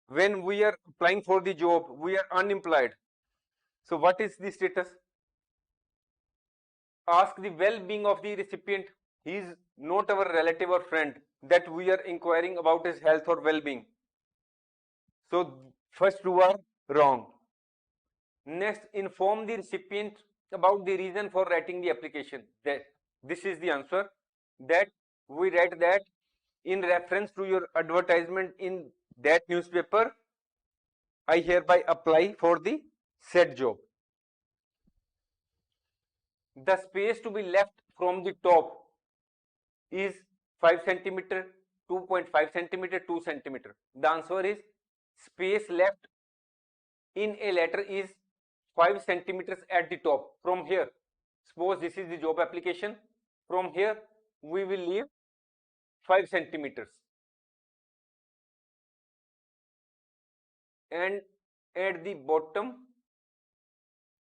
When we are applying for the job, we are unemployed. So what is the status? Ask the well-being of the recipient. He is not our relative or friend that we are inquiring about his health or well-being. So first two are wrong. Next, inform the recipient about the reason for writing the application. This is the answer, that we write that in reference to your advertisement in that newspaper, I hereby apply for the said job. The space to be left from the top is 5 centimeter, 2.5 centimeter, 2 centimeter. The answer is space left in a letter is 5 centimeters at the top. From here, suppose this is the job application, from here we will leave 5 centimeters, and at the bottom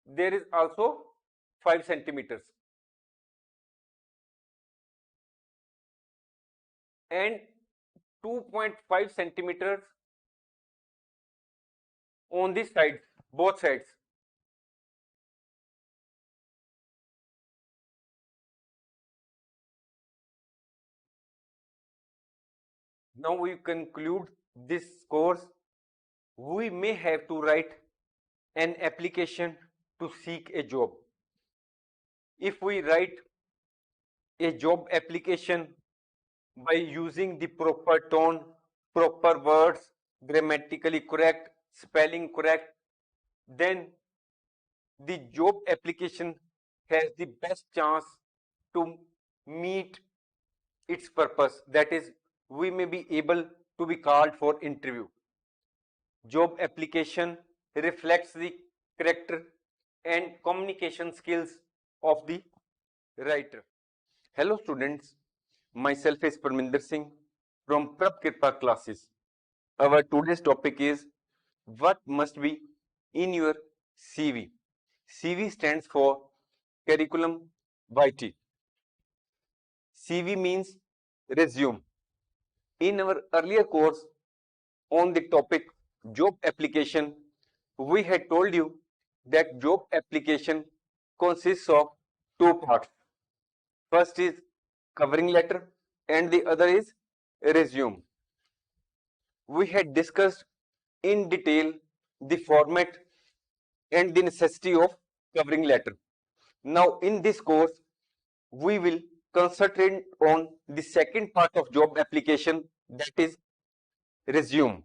there is also 5 centimeters, and 2.5 centimeters on this side, both sides. Now we conclude this course. We may have to write an application to seek a job. If we write a job application by using the proper tone, proper words, grammatically correct, spelling correct, then the job application has the best chance to meet its purpose. That is, we may be able to be called for interview. Job application reflects the character and communication skills of the writer. Hello students, myself is Parminder Singh from Prab Kirpa classes. Our today's topic is what must be in your CV. CV stands for curriculum vitae. CV means resume. In our earlier course on the topic job application, we had told you that job application consists of two parts. First is covering letter and the other is resume. We had discussed in detail the format and the necessity of covering letter. Now in this course, we will concentrate on the second part of job application, that is resume.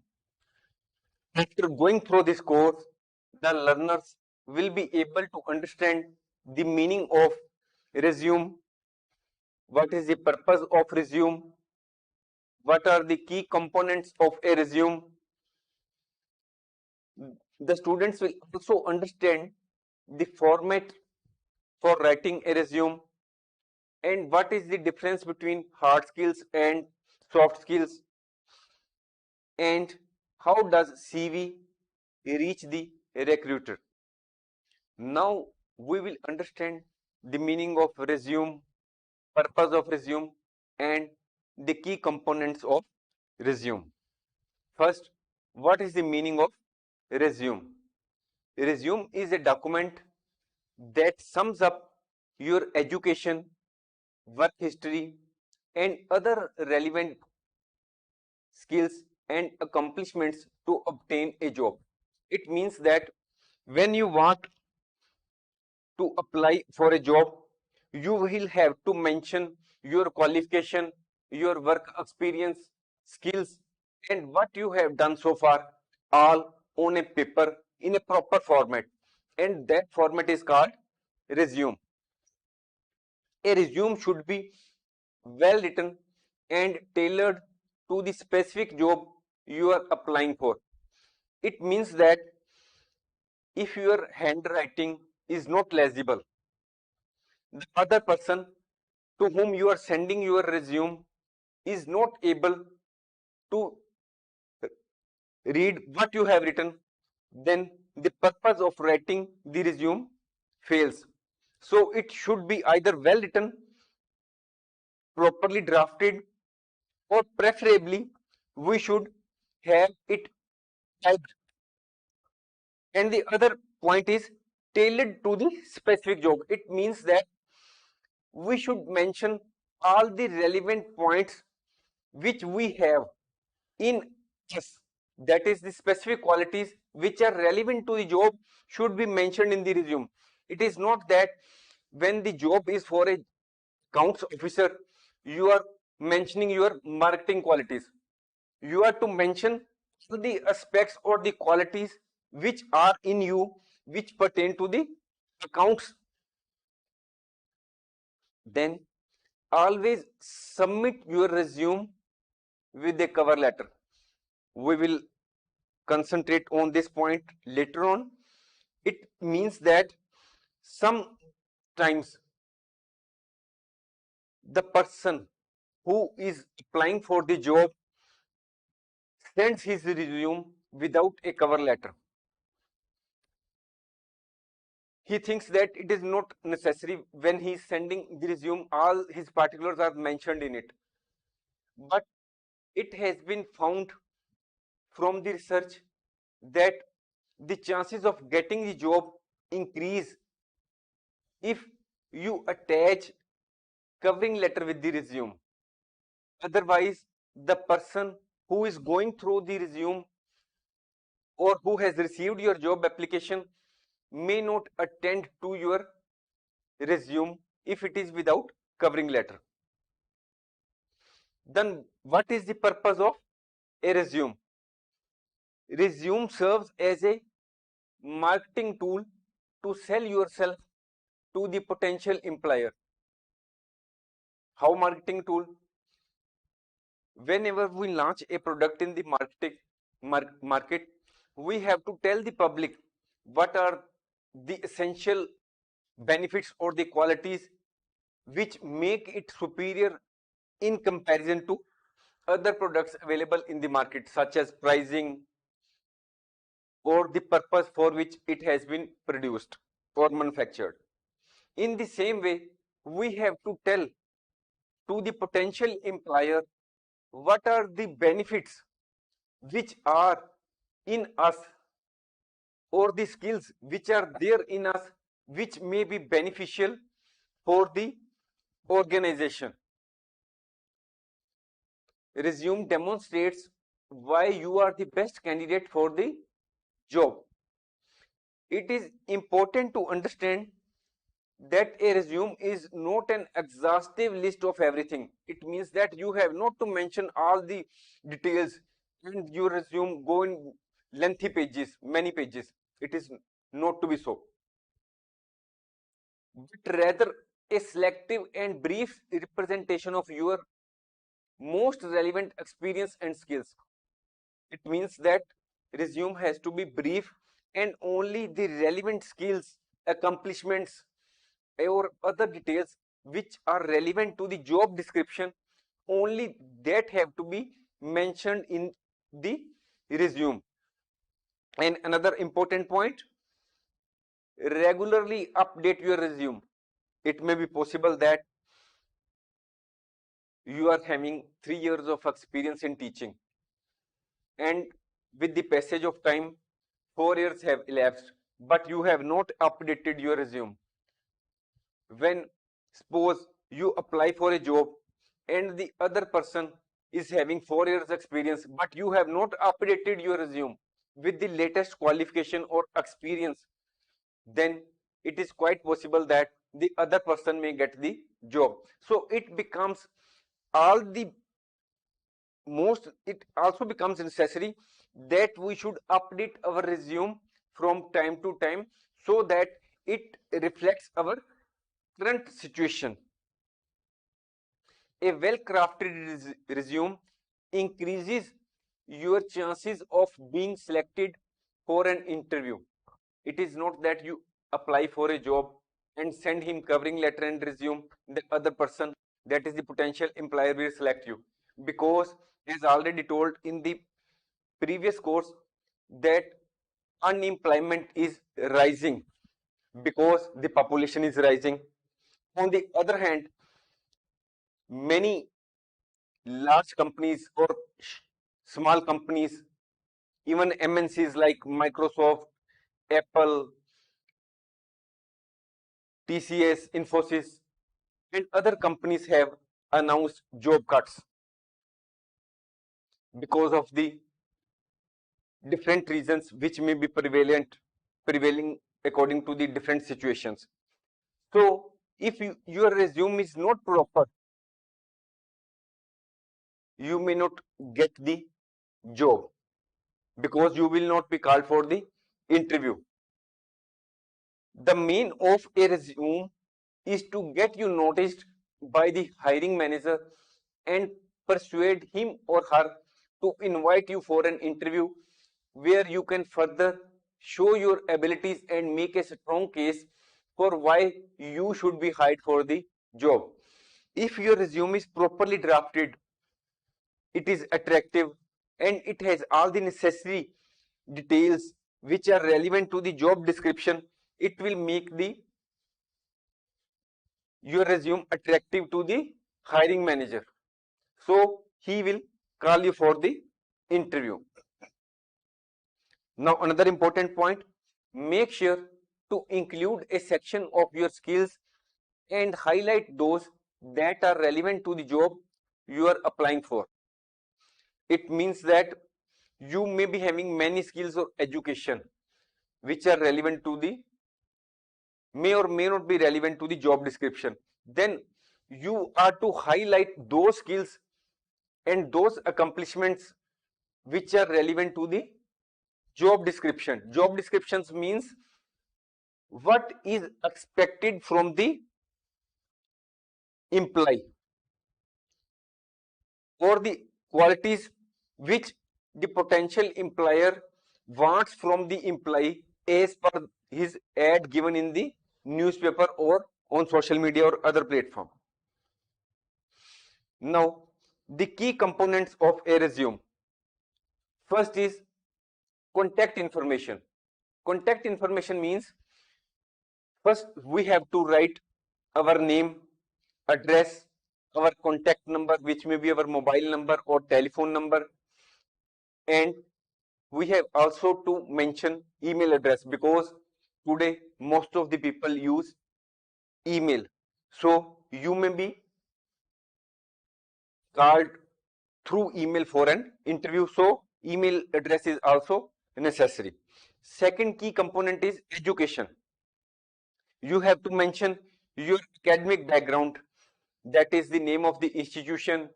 After going through this course, the learners will be able to understand the meaning of resume, what is the purpose of resume, what are the key components of a resume. The students will also understand the format for writing a resume and what is the difference between hard skills and soft skills, and how does CV reach the recruiter. Now we will understand the meaning of resume, purpose of resume, and the key components of resume. First, what is the meaning of resume? Resume is a document that sums up your education, work history, and other relevant skills and accomplishments to obtain a job. It means that when you want to apply for a job, you will have to mention your qualification, your work experience, skills, and what you have done so far, all on a paper in a proper format. And that format is called resume. A resume should be well written and tailored to the specific job you are applying for. It means that if your handwriting is not legible, the other person to whom you are sending your resume is not able to read what you have written, then the purpose of writing the resume fails. So it should be either well written, properly drafted, or preferably we should have it typed. And the other point is tailored to the specific job. It means that we should mention all the relevant points which we have in us, that is the specific qualities which are relevant to the job should be mentioned in the resume. It is not that when the job is for a accounts officer, you are mentioning your marketing qualities. You are to mention the aspects or the qualities which are in you which pertain to the accounts. Then always submit your resume with a cover letter. We will concentrate on this point later on. It means that sometimes the person who is applying for the job sends his resume without a cover letter. He thinks that it is not necessary. When he is sending the resume, all his particulars are mentioned in it. But it has been found from the research that the chances of getting the job increase if you attach covering letter with the resume. Otherwise, the person who is going through the resume or who has received your job application may not attend to your resume if it is without covering letter. Then what is the purpose of a resume? Resume serves as a marketing tool to sell yourself to the potential employer. How marketing tool? Whenever we launch a product in the market, we have to tell the public what are the essential benefits or the qualities which make it superior in comparison to other products available in the market, such as pricing or the purpose for which it has been produced or manufactured. In the same way, we have to tell to the potential employer what are the benefits which are in us or the skills which are there in us which may be beneficial for the organization. Resume demonstrates why you are the best candidate for the job. It is important to understand that a resume is not an exhaustive list of everything. It means that you have not to mention all the details and your resume go in lengthy pages, many pages. It is not to be so, but rather a selective and brief representation of your most relevant experience and skills. It means that resume has to be brief and only the relevant skills, accomplishments, or other details which are relevant to the job description, only that have to be mentioned in the resume. And another important point, regularly update your resume. It may be possible that you are having 3 years of experience in teaching, and with the passage of time 4 years have elapsed, but you have not updated your resume. When suppose you apply for a job and the other person is having 4 years experience, but you have not updated your resume with the latest qualification or experience, then it is quite possible that the other person may get the job. So it becomes all the most, it also becomes necessary that we should update our resume from time to time so that it reflects our current situation. A well-crafted resume increases your chances of being selected for an interview. It is not that you apply for a job and send him covering letter and resume, the other person, that is the potential employer, will select you, because as already told in the previous course that unemployment is rising because the population is rising. On the other hand, many large companies or small companies, even MNCs like Microsoft, Apple, TCS, Infosys, and other companies have announced job cuts because of the different reasons which may be prevailing according to the different situations. So if your resume is not proper, you may not get the job because you will not be called for the interview. The main of a resume is to get you noticed by the hiring manager and persuade him or her to invite you for an interview where you can further show your abilities and make a strong case for why you should be hired for the job. If your resume is properly drafted, it is attractive and it has all the necessary details which are relevant to the job description, it will make the your resume attractive to the hiring manager. So he will call you for the interview. Now another important point, make sure to include a section of your skills and highlight those that are relevant to the job you are applying for. It means that you may be having many skills or education which are relevant to the, may or may not be relevant to the job description. Then you are to highlight those skills and those accomplishments which are relevant to the job description. Job descriptions means what is expected from the employee or the qualities which the potential employer wants from the employee as per his ad given in the newspaper or on social media or other platform. Now, the key components of a resume. First is contact information. Contact information means first we have to write our name, address, our contact number, which may be our mobile number or telephone number, and we have also to mention email address because today most of the people use email. So you may be called through email for an interview. So email address is also necessary. Second key component is education. You have to mention your academic background, that is the name of the institution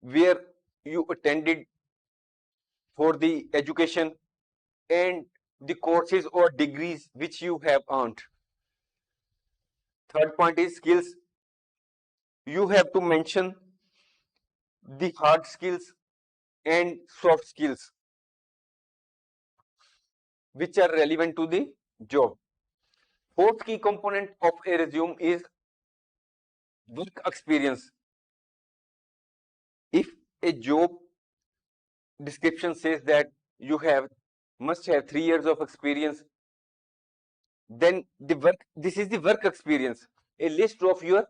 where you attended for the education, and the courses or degrees which you have earned. Third point is skills. You have to mention the hard skills and soft skills which are relevant to the job. Fourth key component of a resume is work experience. If a job description says that you must have 3 years of experience, then this is the work experience, a list of your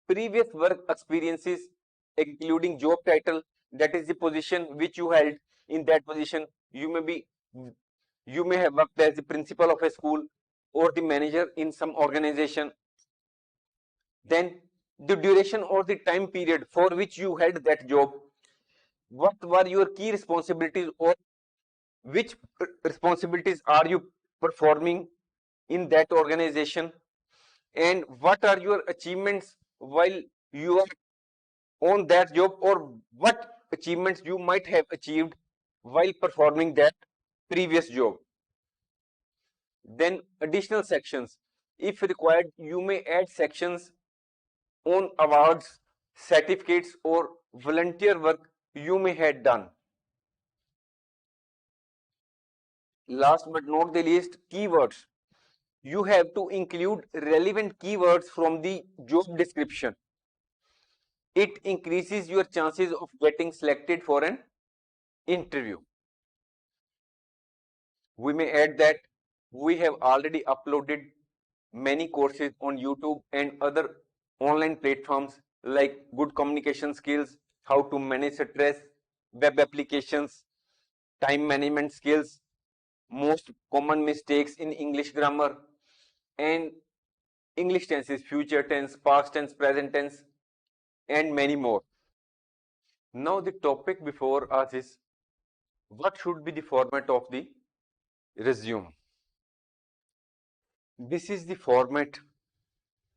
previous work experiences, including job title, that is the position which you held. In that position, you may have worked as the principal of a school or the manager in some organization. Then the duration or the time period for which you held that job, what were your key responsibilities, or which responsibilities are you performing in that organization, and what are your achievements while you are on that job, or what achievements you might have achieved while performing that previous job. Then additional sections, if required, you may add sections on awards, certificates, or volunteer work you may have done. Last but not the least, keywords. You have to include relevant keywords from the job description. It increases your chances of getting selected for an interview. We may add that we have already uploaded many courses on YouTube and other online platforms like good communication skills, how to manage stress, web applications, time management skills, most common mistakes in English grammar, and English tenses, future tense, past tense, present tense, and many more. Now the topic before us is what should be the format of the resume. This is the format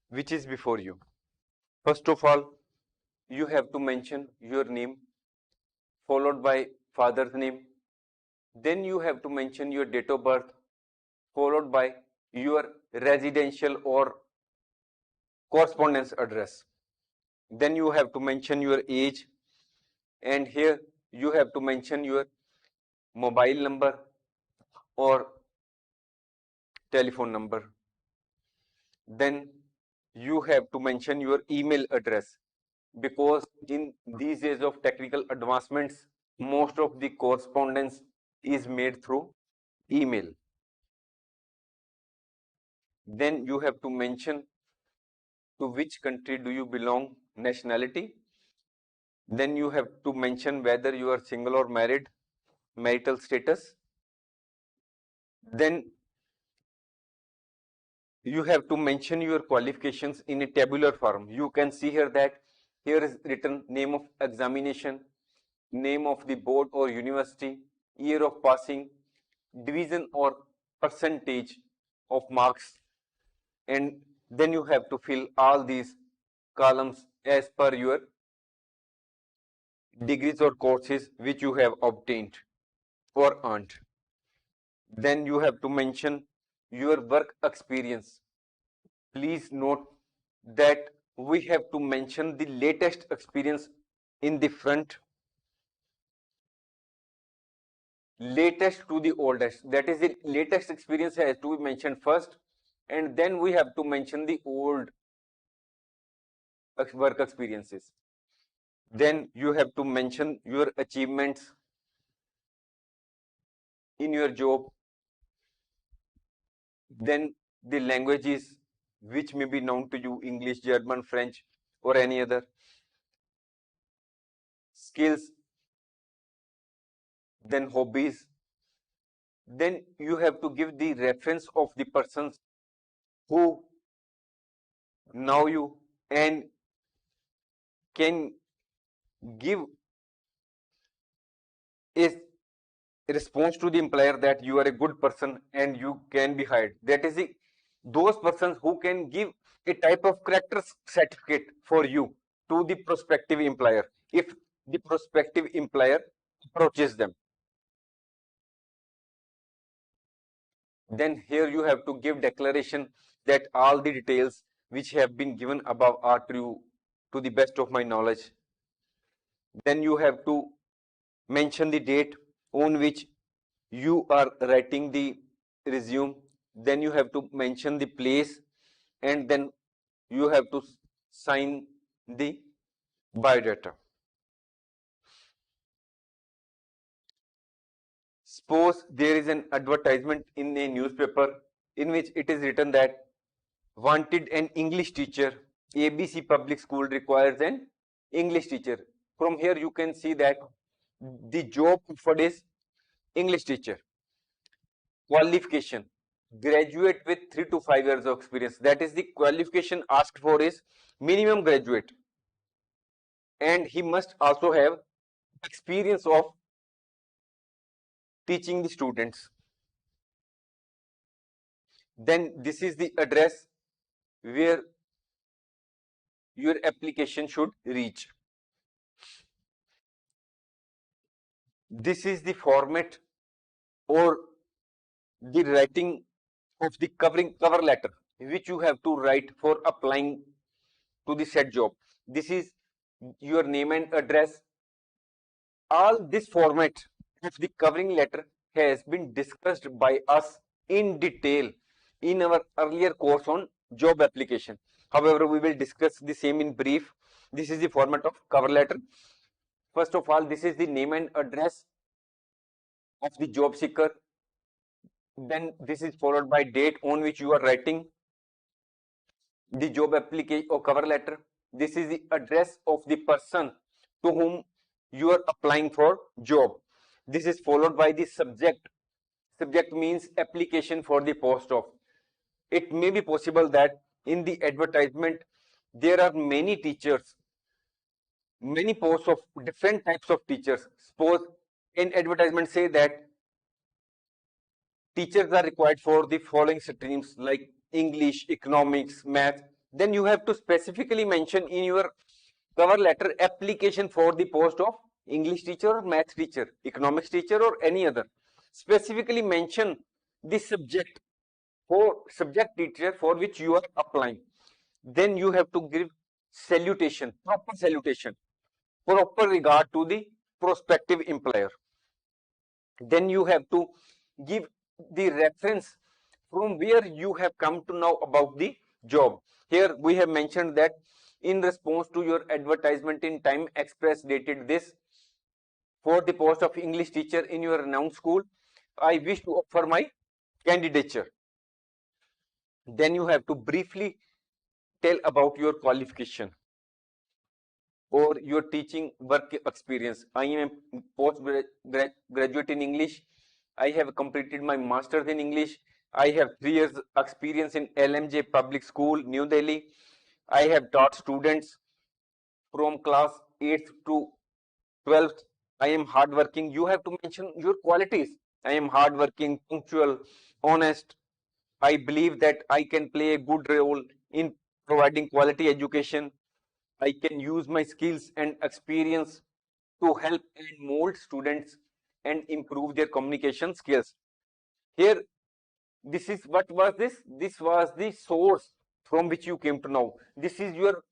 which is before you. First of all, you have to mention your name followed by father's name. Then you have to mention your date of birth followed by your residential or correspondence address. Then you have to mention your age, and here you have to mention your mobile number or telephone number. Then you have to mention your email address, because in these days of technical advancements, most of the correspondence is made through email. Then you have to mention to which country do you belong, nationality. Then you have to mention whether you are single or married, marital status. Then you have to mention your qualifications in a tabular form. You can see here that here is written name of examination, name of the board or university, year of passing, division or percentage of marks, and then you have to fill all these columns as per your degrees or courses which you have obtained or earned. Then you have to mention your work experience. Please note that we have to mention the latest experience in the front, latest to the oldest. That is, the latest experience has to be mentioned first, and then we have to mention the old work experiences. Then you have to mention your achievements in your job. Then the languages which may be known to you, English, German, French, or any other. Skills, then hobbies. Then you have to give the reference of the persons who know you and can give a response to the employer that you are a good person and you can be hired. That is the those persons who can give a type of character certificate for you to the prospective employer if the prospective employer approaches them. Then here you have to give declaration that all the details which have been given above are true to the best of my knowledge. Then you have to mention the date on which you are writing the resume. Then you have to mention the place, and then you have to sign the biodata. Suppose there is an advertisement in a newspaper in which it is written that wanted an English teacher. ABC public school requires an English teacher. From here you can see that the job offered is English teacher. Qualification: graduate with 3 to 5 years of experience. That is the qualification asked for is minimum graduate, and he must also have experience of teaching the students. Then this is the address where your application should reach. This is the format or the writing of the cover letter which you have to write for applying to the said job. This is your name and address. All this format of the covering letter has been discussed by us in detail in our earlier course on job application. However, we will discuss the same in brief. This is the format of cover letter. First of all, this is the name and address of the job seeker. Then this is followed by date on which you are writing the job application or cover letter. This is the address of the person to whom you are applying for job. This is followed by the subject. Subject means application for the post of. It may be possible that in the advertisement there are many teachers, many posts of different types of teachers. Suppose in advertisement say that teachers are required for the following streams like English, economics, math. Then you have to specifically mention in your cover letter application for the post of English teacher or math teacher, economics teacher or any other. Specifically mention the subject for subject teacher for which you are applying. Then you have to give salutation, proper regard to the prospective employer. Then you have to give the reference from where you have come to know about the job. Here we have mentioned that in response to your advertisement in Time Express dated this for the post of English teacher in your renowned school, I wish to offer my candidature. Then you have to briefly tell about your qualification or your teaching work experience. I am a postgraduate in English. I have completed my master's in English. I have 3 years experience in LMJ Public School, New Delhi. I have taught students from class 8th to 12th. I am hardworking. You have to mention your qualities. I am hardworking, punctual, honest. I believe that I can play a good role in providing quality education. I can use my skills and experience to help and mold students and improve their communication skills. Here, this is what was this? This was the source from which you came to know. This is your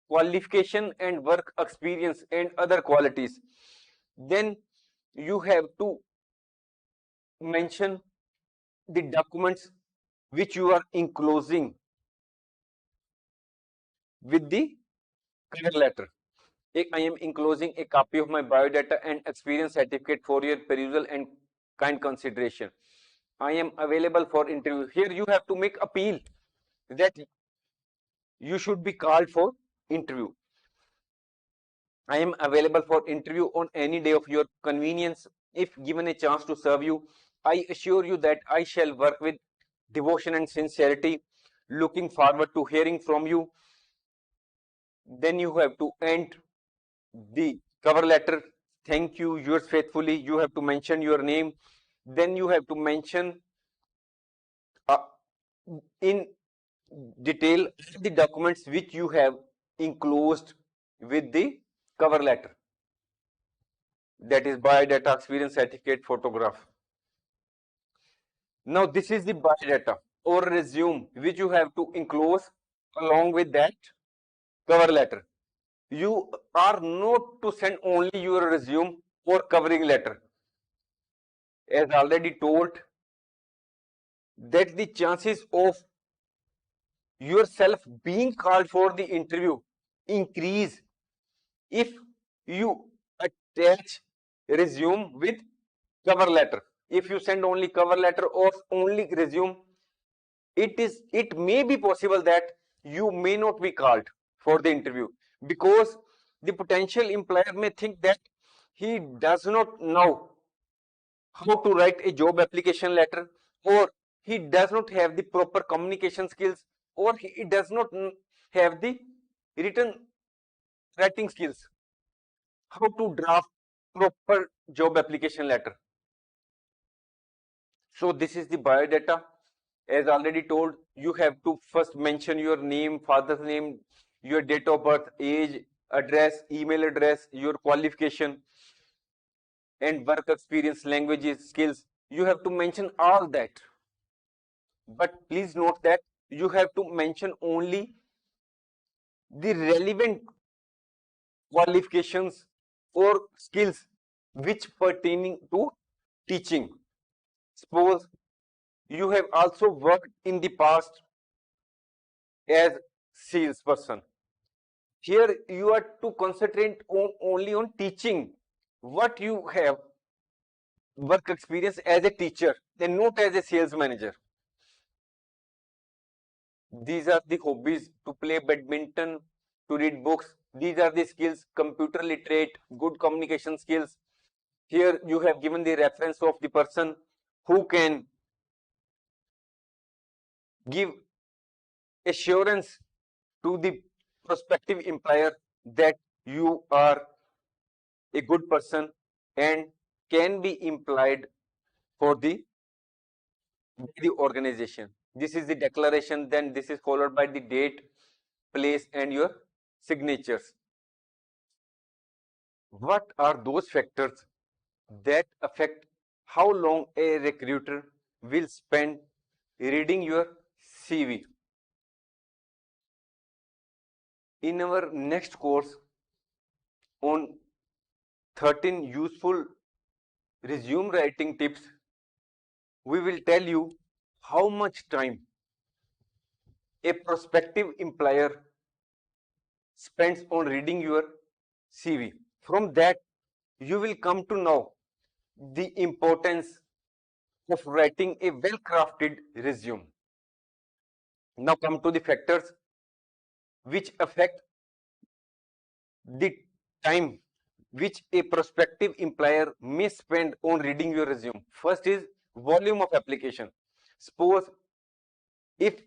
qualification and work experience and other qualities. Then you have to mention the documents which you are enclosing with the cover letter. I am enclosing a copy of my biodata and experience certificate for your perusal and kind consideration. I am available for interview. Here you have to make appeal that you should be called for interview. I am available for interview on any day of your convenience. If given a chance to serve you, I assure you that I shall work with devotion and sincerity. Looking forward to hearing from you. Then you have to end the cover letter. Thank you, yours faithfully. You have to mention your name. Then you have to mention in detail the documents which you have enclosed with the cover letter, that is biodata, experience certificate, photograph. Now this is the biodata or resume which you have to enclose along with that cover letter. You are not to send only your resume or covering letter. As already told, that the chances of yourself being called for the interview increase if you attach resume with cover letter. If you send only cover letter or only resume, it may be possible that you may not be called for the interview, because the potential employer may think that he does not know how to write a job application letter, or he does not have the proper communication skills, or he does not have the written writing skills, how to draft proper job application letter. So this is the biodata. As already told, you have to first mention your name, father's name, your date of birth, age, address, email address, your qualification, and work experience, languages, skills. You have to mention all that. But please note that you have to mention only the relevant qualifications or skills which pertaining to teaching. Suppose you have also worked in the past as salesperson. Here you are to concentrate only on teaching what you have work experience as a teacher, then not as a sales manager. These are the hobbies: to play badminton, to read books. These are the skills: computer literate, good communication skills. Here you have given the reference of the person who can give assurance to the prospective employer that you are a good person and can be employed for the organization. This is the declaration, then this is followed by the date, place, and your signatures. What are those factors that affect how long a recruiter will spend reading your CV? In our next course on 13 useful resume writing tips, we will tell you how much time a prospective employer spends on reading your CV. From that, you will come to know the importance of writing a well crafted resume. Now, come to the factors which affect the time which a prospective employer may spend on reading your resume. First is volume of application. Suppose if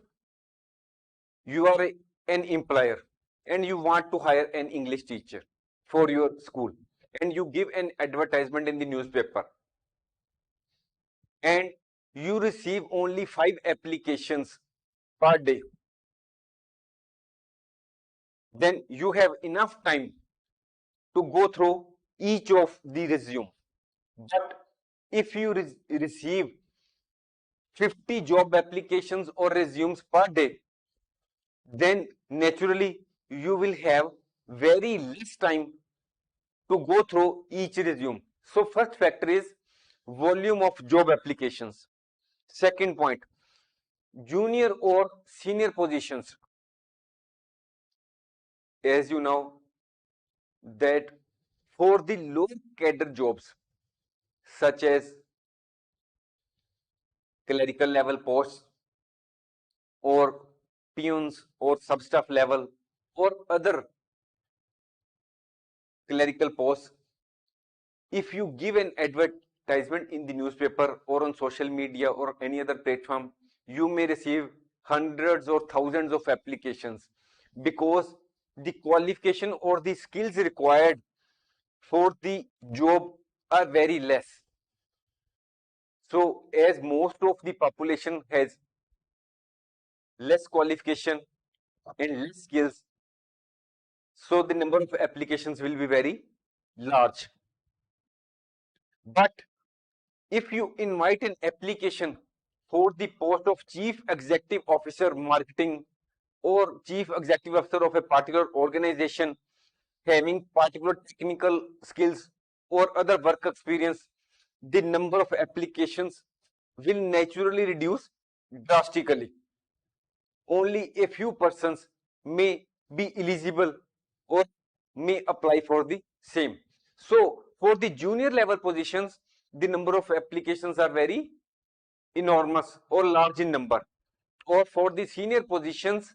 you are an employer and you want to hire an English teacher for your school, and you give an advertisement in the newspaper, and you receive only 5 applications per day, then you have enough time to go through each of the resume. But if you receive 50 job applications or resumes per day, then naturally you will have very less time to go through each resume. So first factor is volume of job applications. Second point, junior or senior positions. As you know that for the low cadre jobs such as clerical level posts or peons or substaff level or other clerical posts, if you give an advertisement in the newspaper or on social media or any other platform, you may receive hundreds or thousands of applications, because the qualification or the skills required for the job are very less. So as most of the population has less qualification and less skills, so the number of applications will be very large. But if you invite an application for the post of Chief Executive Officer Marketing or Chief Executive Officer of a particular organization having particular technical skills or other work experience, the number of applications will naturally reduce drastically. Only a few persons may be eligible or may apply for the same. So for the junior level positions, the number of applications are very enormous or large in number. Or for the senior positions,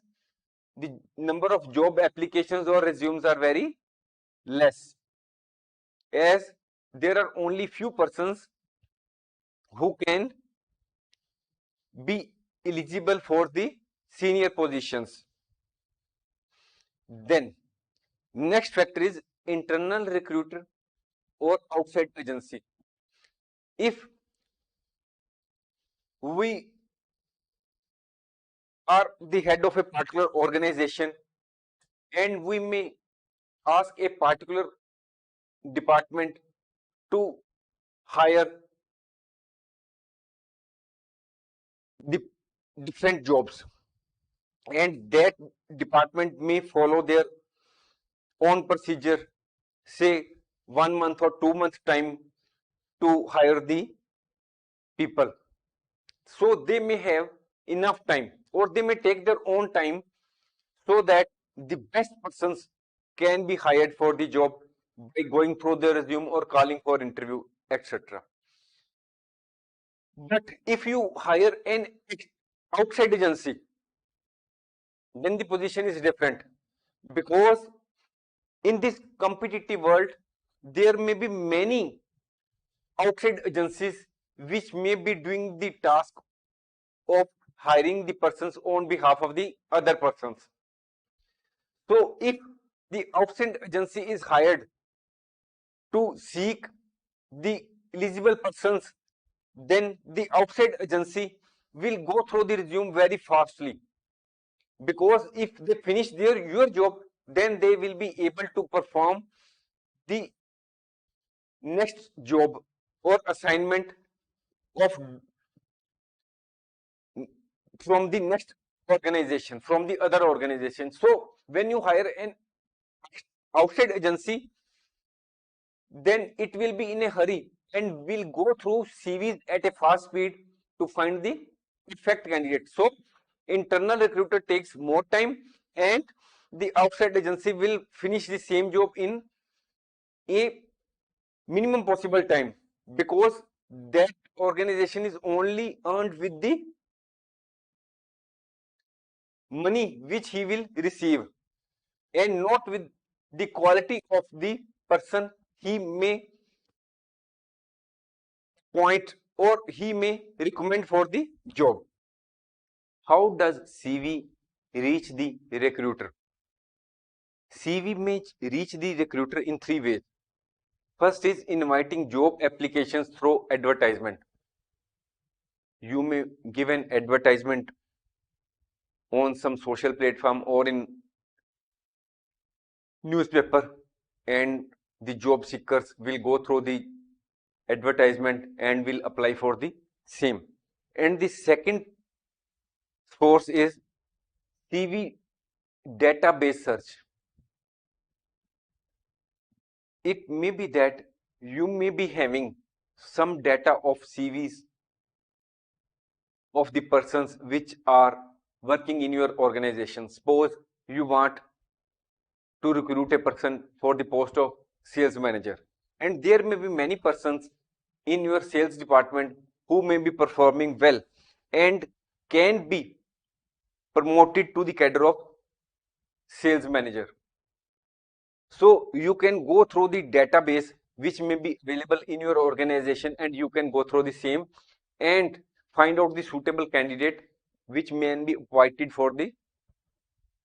the number of job applications or resumes are very less, as there are only few persons who can be eligible for the senior positions. Then next factor is internal recruiter or outside agency. If we are the head of a particular organization and we may ask a particular department to hire the different jobs, and that department may follow their own procedure, say 1 month or 2 months time to hire the people. So they may have enough time or they may take their own time so that the best persons can be hired for the job by going through their resume or calling for interview, etc. But if you hire an outside agency, then the position is different, because in this competitive world there may be many outside agencies which may be doing the task of hiring the persons on behalf of the other persons. So if the outside agency is hired to seek the eligible persons, then the outside agency will go through the resume very fastly, because if they finish your job, then they will be able to perform the next job or assignment of from the next organization, from the other organization. So when you hire an outside agency, then it will be in a hurry and will go through CVs at a fast speed to find the perfect candidate. So internal recruiter takes more time and the outside agency will finish the same job in a minimum possible time, because that organization is only earned with the money which he will receive and not with the quality of the person he may point or he may recommend for the job. How does CV reach the recruiter? CV may reach the recruiter in three ways. First is inviting job applications through advertisement. You may give an advertisement on some social platform or in newspaper, and the job seekers will go through the advertisement and will apply for the same. And the second source is CV database search. It may be that you may be having some data of CVs of the persons which are working in your organization. Suppose you want to recruit a person for the post of sales manager, and there may be many persons in your sales department who may be performing well and can be promoted to the cadre of sales manager. So you can go through the database which may be available in your organization, and you can go through the same and find out the suitable candidate which may be appointed for the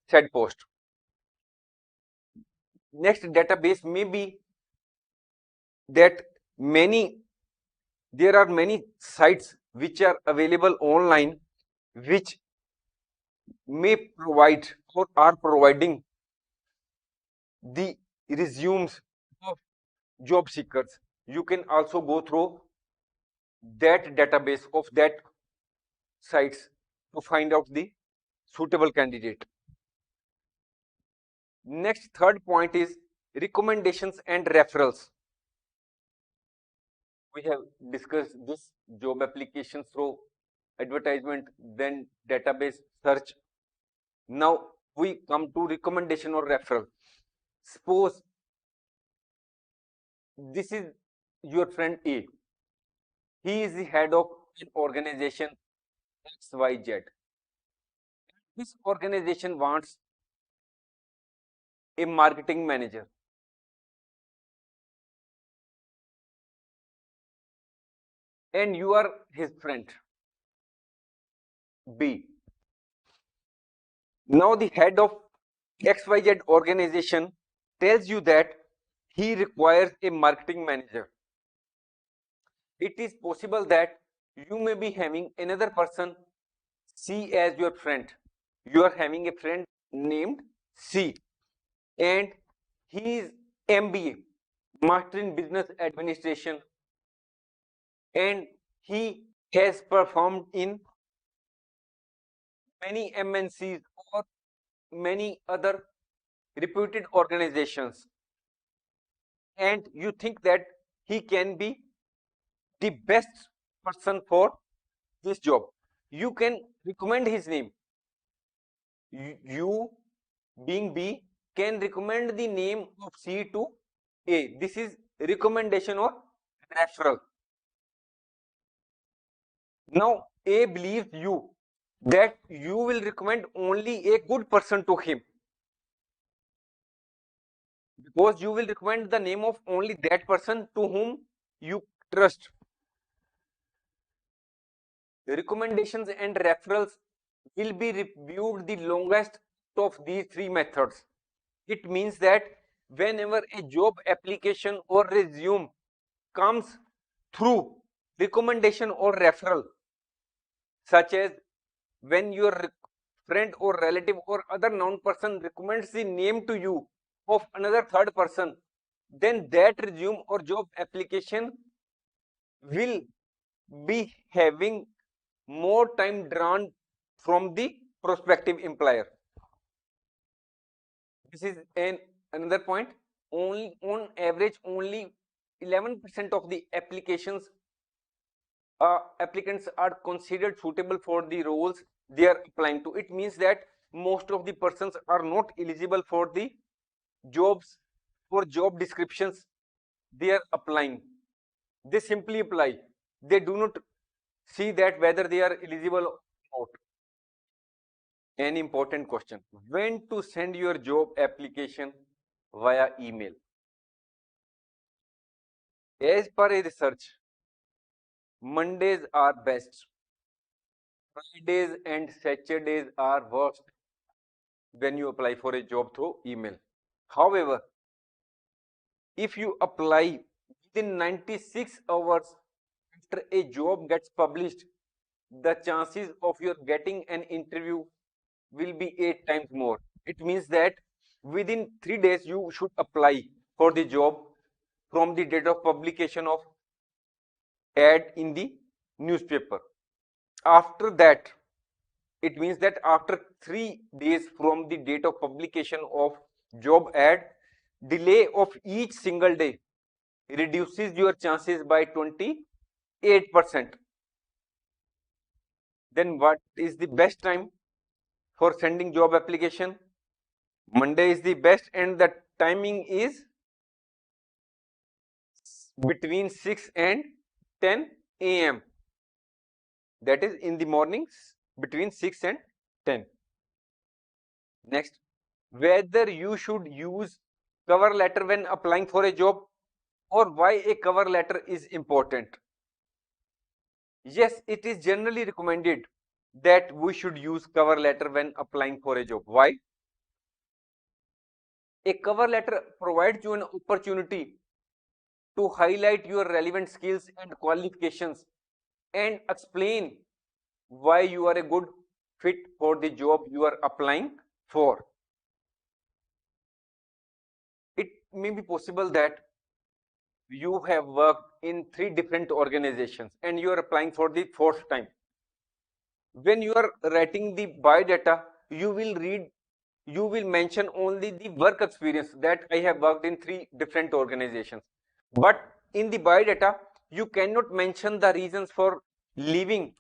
said post. Next database may be that there are many sites which are available online which may provide or are providing the resumes of job seekers. You can also go through that database of that sites to find out the suitable candidate. Next, third point is recommendations and referrals. We have discussed this job applications through advertisement, then database search. Now we come to recommendation or referral. Suppose this is your friend A. He is the head of an organization XYZ. This organization wants a marketing manager, and you are his friend B. Now the head of XYZ organization tells you that he requires a marketing manager. It is possible that you may be having another person C as your friend. You are having a friend named C, and he is MBA, Master in Business Administration, and he has performed in many MNCs or many other reputed organizations, and you think that he can be the best person for this job. You can recommend his name. You being B can recommend the name of C to A. This is recommendation or referral. Now A believes you that you will recommend only a good person to him, because you will recommend the name of only that person to whom you trust. Recommendations and referrals will be reviewed the longest of these three methods. It means that whenever a job application or resume comes through recommendation or referral, such as when your friend or relative or other known person recommends the name to you of another third person, then that resume or job application will be having more time drawn from the prospective employer. This is another point. Only on average, only 11% of the applications applicants are considered suitable for the roles they are applying to. It means that most of the persons are not eligible for the jobs or job descriptions they are applying. They simply apply. They do not see that whether they are eligible or not. An important question: when to send your job application via email? As per a research, Mondays are best, Fridays and Saturdays are worst when you apply for a job through email. However, if you apply within 96 hours after a job gets published, the chances of your getting an interview will be 8 times more. It means that within 3 days you should apply for the job from the date of publication of ad in the newspaper. After that, it means that after 3 days from the date of publication of job ad, delay of each single day reduces your chances by 28%. Then what is the best time for sending job application? Monday is the best, and the timing is between 6 and 10 a.m. That is in the mornings between 6 and 10. Next, whether you should use cover letter when applying for a job, or why a cover letter is important. Yes, it is generally recommended that we should use cover letter when applying for a job. Why? A cover letter provides you an opportunity to highlight your relevant skills and qualifications and explain why you are a good fit for the job you are applying for. It may be possible that you have worked in 3 different organizations and you are applying for the 4th time. When you are writing the biodata, you will mention only the work experience that I have worked in 3 different organizations. But in the biodata, you cannot mention the reasons for leaving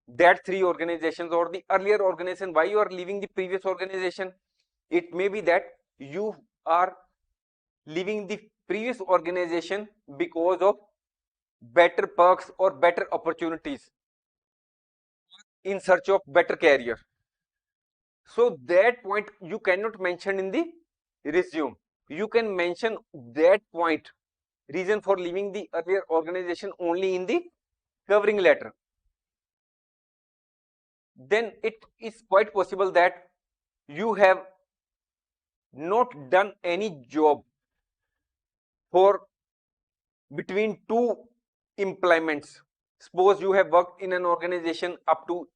that 3 organizations or the earlier organization, why you are leaving the previous organization. It may be that you are leaving the previous organization because of better perks or better opportunities in search of better career. So that point you cannot mention in the resume. You can mention that point, reason for leaving the earlier organization, only in the covering letter. Then it is quite possible that you have not done any job for between 2 employments. Suppose you have worked in an organization up to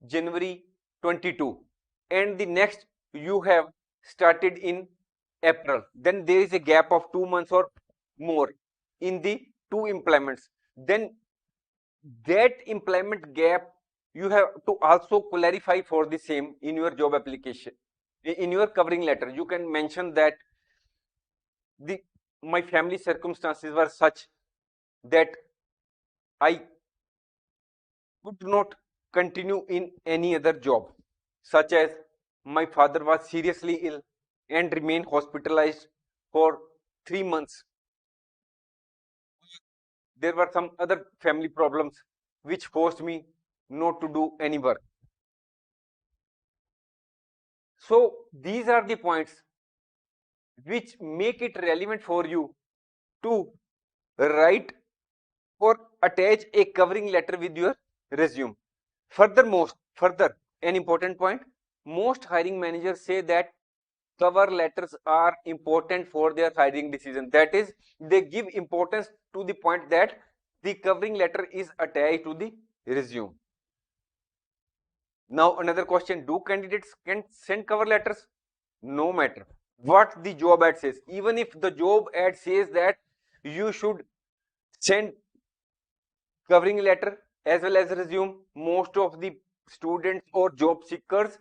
January 22 and the next you have started in April. Then there is a gap of 2 months or more in the 2 employments. Then that employment gap you have to also clarify for the same in your job application. In your covering letter, you can mention that the my family circumstances were such that I could not continue in any other job, such as my father was seriously ill and remained hospitalized for 3 months. There were some other family problems which forced me not to do any work. So these are the points which make it relevant for you to write or attach a covering letter with your resume. Further, an important point, most hiring managers say that cover letters are important for their hiring decision. That is, they give importance to the point that the covering letter is attached to the resume. Now another question, do candidates can send cover letters? No matter what the job ad says, even if the job ad says that you should send covering letter as well as resume, most of the students or job seekers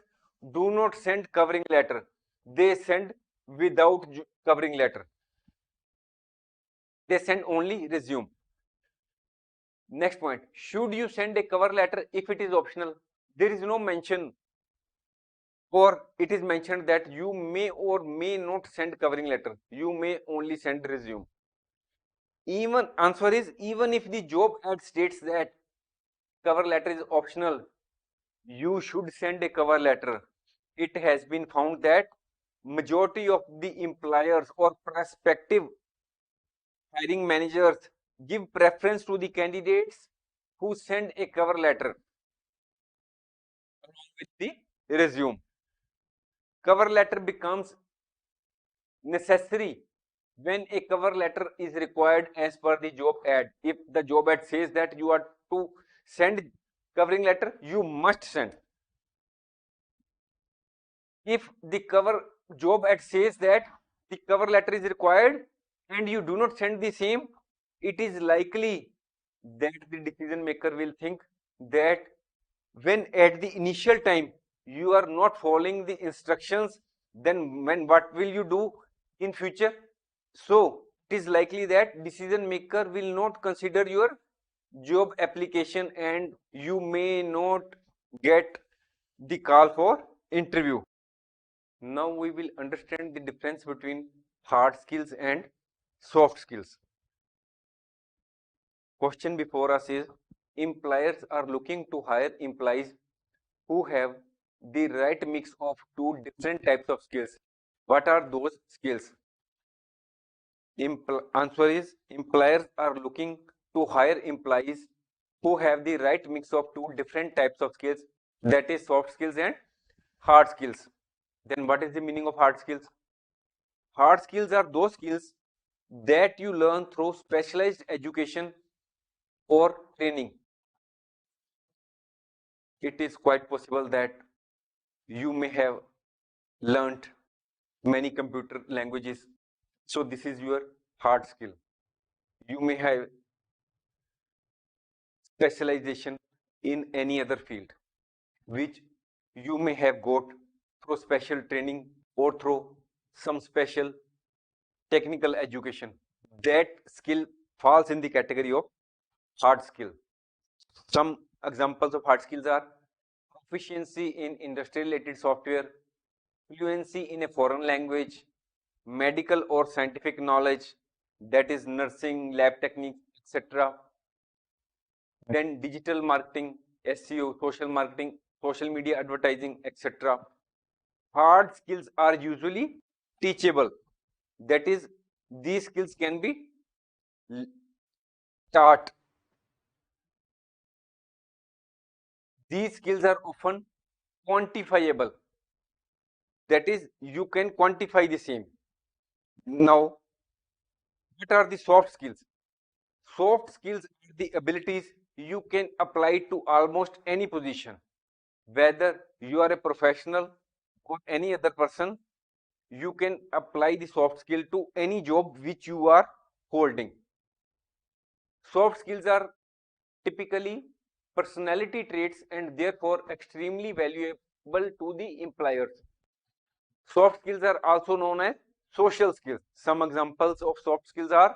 do not send covering letter. They send without covering letter. They send only resume. Next point, should you send a cover letter if it is optional? There is no mention, or it is mentioned that you may or may not send covering letter. You may only send resume. Even answer is, even if the job ad states that cover letter is optional, you should send a cover letter. It has been found that majority of the employers or prospective hiring managers give preference to the candidates who send a cover letter along with the resume. Cover letter becomes necessary when a cover letter is required as per the job ad. If the job ad says that you are to send covering letter, you must send. If the job ad says that the cover letter is required and you do not send the same, it is likely that the decision maker will think that when at the initial time you are not following the instructions, then what will you do in future? So it is likely that decision maker will not consider your job application and you may not get the call for interview. Now we will understand the difference between hard skills and soft skills. Question before us is, employers are looking to hire employees who have the right mix of 2 different types of skills. What are those skills? Answer is, employers are looking to hire employees who have the right mix of 2 different types of skills, that is soft skills and hard skills. Then what is the meaning of hard skills? Hard skills are those skills that you learn through specialized education or training. it is quite possible that you may have learned many computer languages. So this is your hard skill. You may have specialization in any other field, which you may have got through special training or through some special technical education. That skill falls in the category of hard skill. Some examples of hard skills are proficiency in industry related software, fluency in a foreign language, medical or scientific knowledge, that is nursing, lab techniques, etc. Then digital marketing, SEO, social marketing, social media advertising, etc. Hard skills are usually teachable. That is, these skills can be taught. These skills are often quantifiable. That is, you can quantify the same. Now, what are the soft skills? Soft skills are the abilities you can apply to almost any position. Whether you are a professional or any other person, you can apply the soft skill to any job which you are holding. Soft skills are typically personality traits and therefore extremely valuable to the employers. Soft skills are also known as social skills. Some examples of soft skills are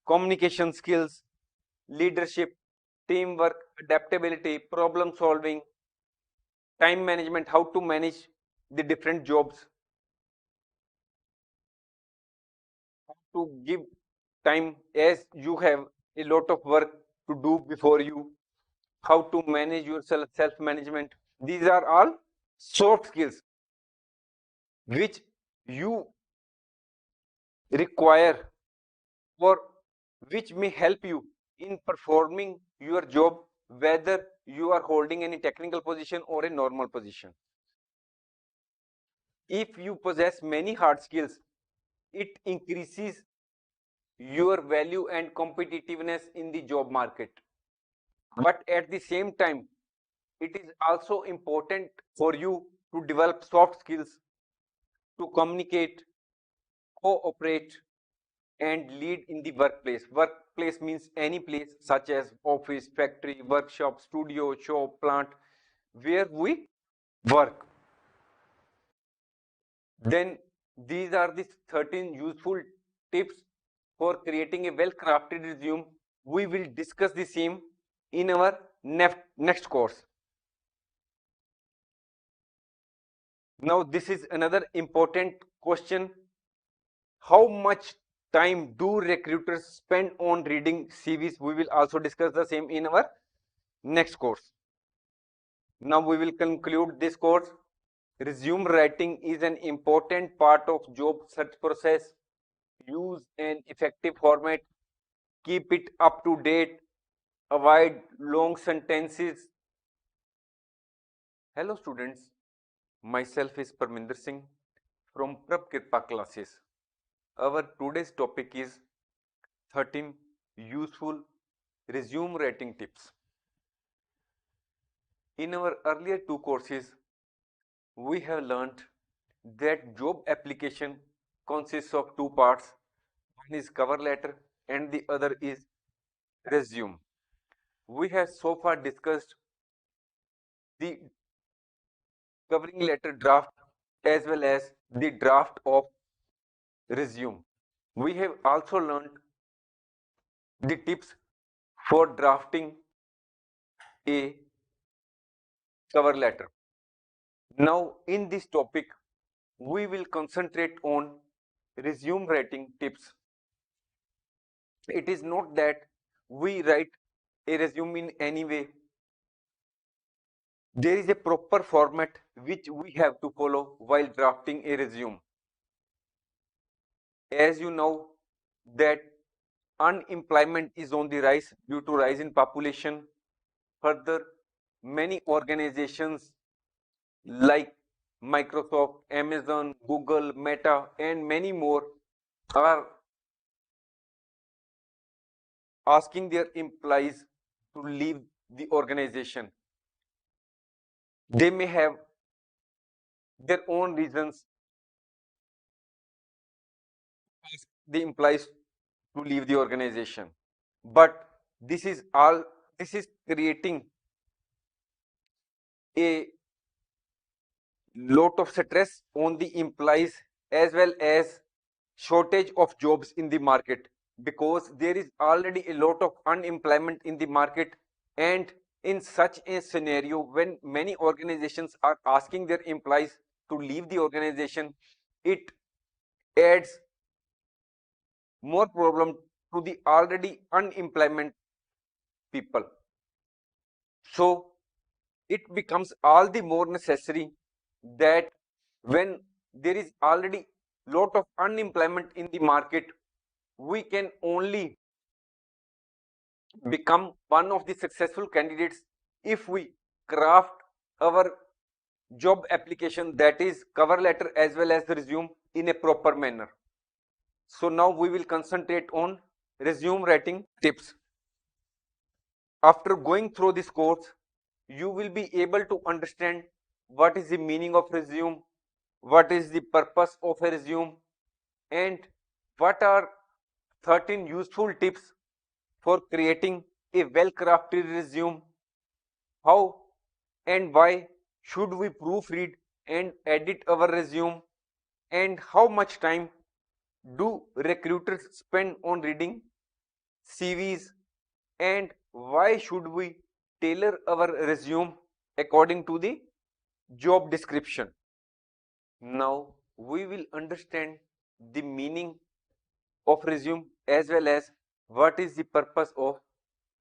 communication skills, leadership, teamwork, adaptability, problem solving, time management, how to manage the different jobs, how to give time as you have a lot of work to do before you, how to manage yourself, self management. These are all soft skills which you require or which may help you in performing your job, whether you are holding any technical position or a normal position. If you possess many hard skills, it increases your value and competitiveness in the job market. But at the same time, it is also important for you to develop soft skills to communicate, cooperate, and lead in the workplace. Workplace means any place such as office, factory, workshop, studio, shop, plant, where we work. Then these are the 13 useful tips for creating a well-crafted resume. We will discuss the same in our next course. Now this is another important question. How much time do recruiters spend on reading CVs? We will also discuss the same in our next course. Now we will conclude this course. Resume writing is an important part of job search process. Use an effective format. Keep it up to date. Avoid long sentences. Hello students, myself is Parminder Singh from Prab Kirpa classes. Our today's topic is 13 useful resume writing tips. In our earlier two courses, we have learned that job application consists of two parts. One is cover letter and the other is resume. We have so far discussed the covering letter draft as well as the draft of resume. We have also learned the tips for drafting a cover letter. Now, in this topic, we will concentrate on resume writing tips. It is not that we write a resume in any way. There is a proper format which we have to follow while drafting a resume. As you know that unemployment is on the rise due to rise in population. Further, many organizations like Microsoft, Amazon, Google, Meta, and many more are asking their employees to leave the organization. They may have their own reasons the employees to leave the organization. But this is creating a lot of stress on the employees as well as shortage of jobs in the market, because there is already a lot of unemployment in the market. And in such a scenario, when many organizations are asking their employees to leave the organization, it adds more problem to the already unemployment people. So it becomes all the more necessary that when there is already lot of unemployment in the market, we can only become one of the successful candidates if we craft our job application, that is cover letter as well as the resume, in a proper manner. So now we will concentrate on resume writing tips. After going through this course, you will be able to understand what is the meaning of resume, what is the purpose of a resume, and what are 13 useful tips for creating a well-crafted resume. How and why should we proofread and edit our resume, and how much time do recruiters spend on reading CVs, and why should we tailor our resume according to the job description. Now we will understand the meaning of resume as well as what is the purpose of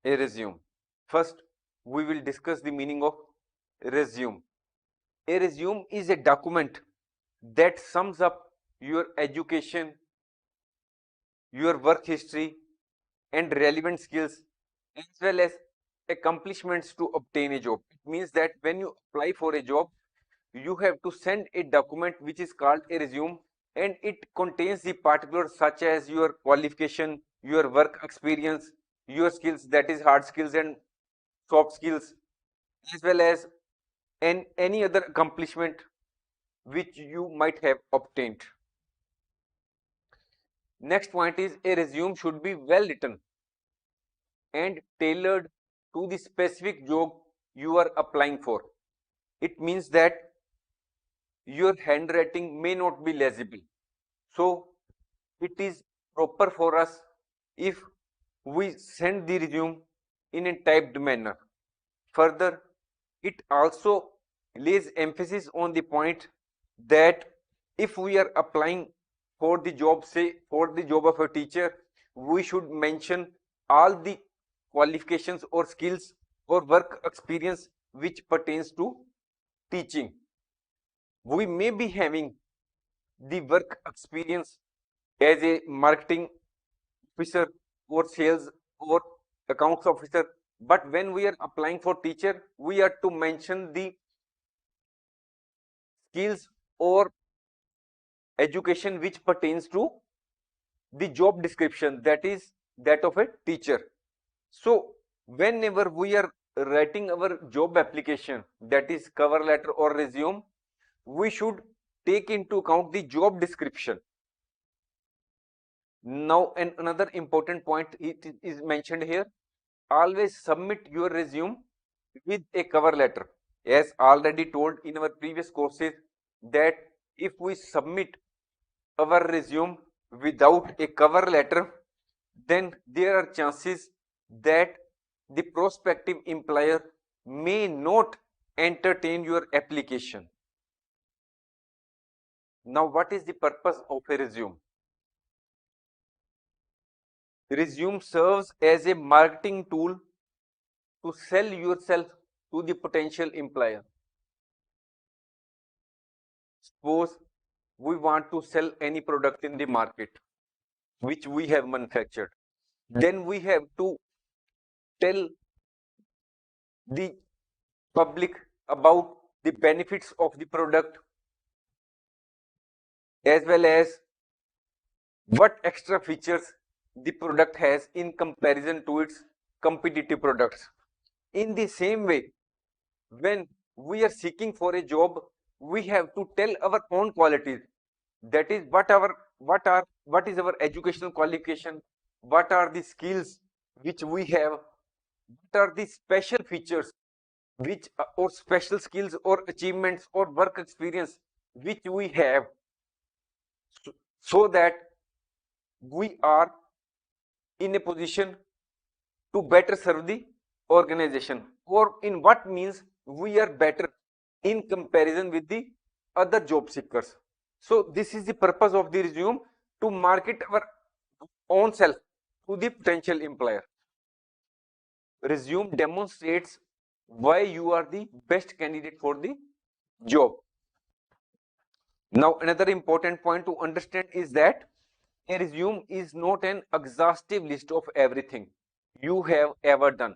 a resume. First, we will discuss the meaning of resume. A resume is a document that sums up your education, your work history, and relevant skills, as well as accomplishments to obtain a job. It means that when you apply for a job, you have to send a document which is called a resume, and it contains the particulars such as your qualification, your work experience, your skills, that is hard skills and soft skills, as well as any other accomplishment which you might have obtained. Next point is a resume should be well written and tailored to the specific job you are applying for. It means that your handwriting may not be legible. So it is proper for us if we send the resume in a typed manner. Further, it also lays emphasis on the point that if we are applying for the job, say for the job of a teacher, we should mention all the qualifications or skills or work experience which pertains to teaching. We may be having the work experience as a marketing officer or sales or accounts officer, but when we are applying for teacher, we are to mention the skills or education which pertains to the job description, that is that of a teacher. So whenever we are writing our job application, that is cover letter or resume, we should take into account the job description. Now, and another important point it is mentioned here, always submit your resume with a cover letter. As already told in our previous courses, that if we submit our resume without a cover letter, then there are chances that the prospective employer may not entertain your application. Now, what is the purpose of a resume? Resume serves as a marketing tool to sell yourself to the potential employer. Suppose we want to sell any product in the market which we have manufactured, then we have to tell the public about the benefits of the product as well as what extra features the product has in comparison to its competitive products. In the same way, when we are seeking for a job, we have to tell our own qualities. That is what is our educational qualification, what are the skills which we have, what are the special features which or special skills or achievements or work experience which we have, so that we are in a position to better serve the organization, or in what means we are better in comparison with the other job seekers. So this is the purpose of the resume, to market our own self to the potential employer. Resume demonstrates why you are the best candidate for the job. Now another important point to understand is that a resume is not an exhaustive list of everything you have ever done.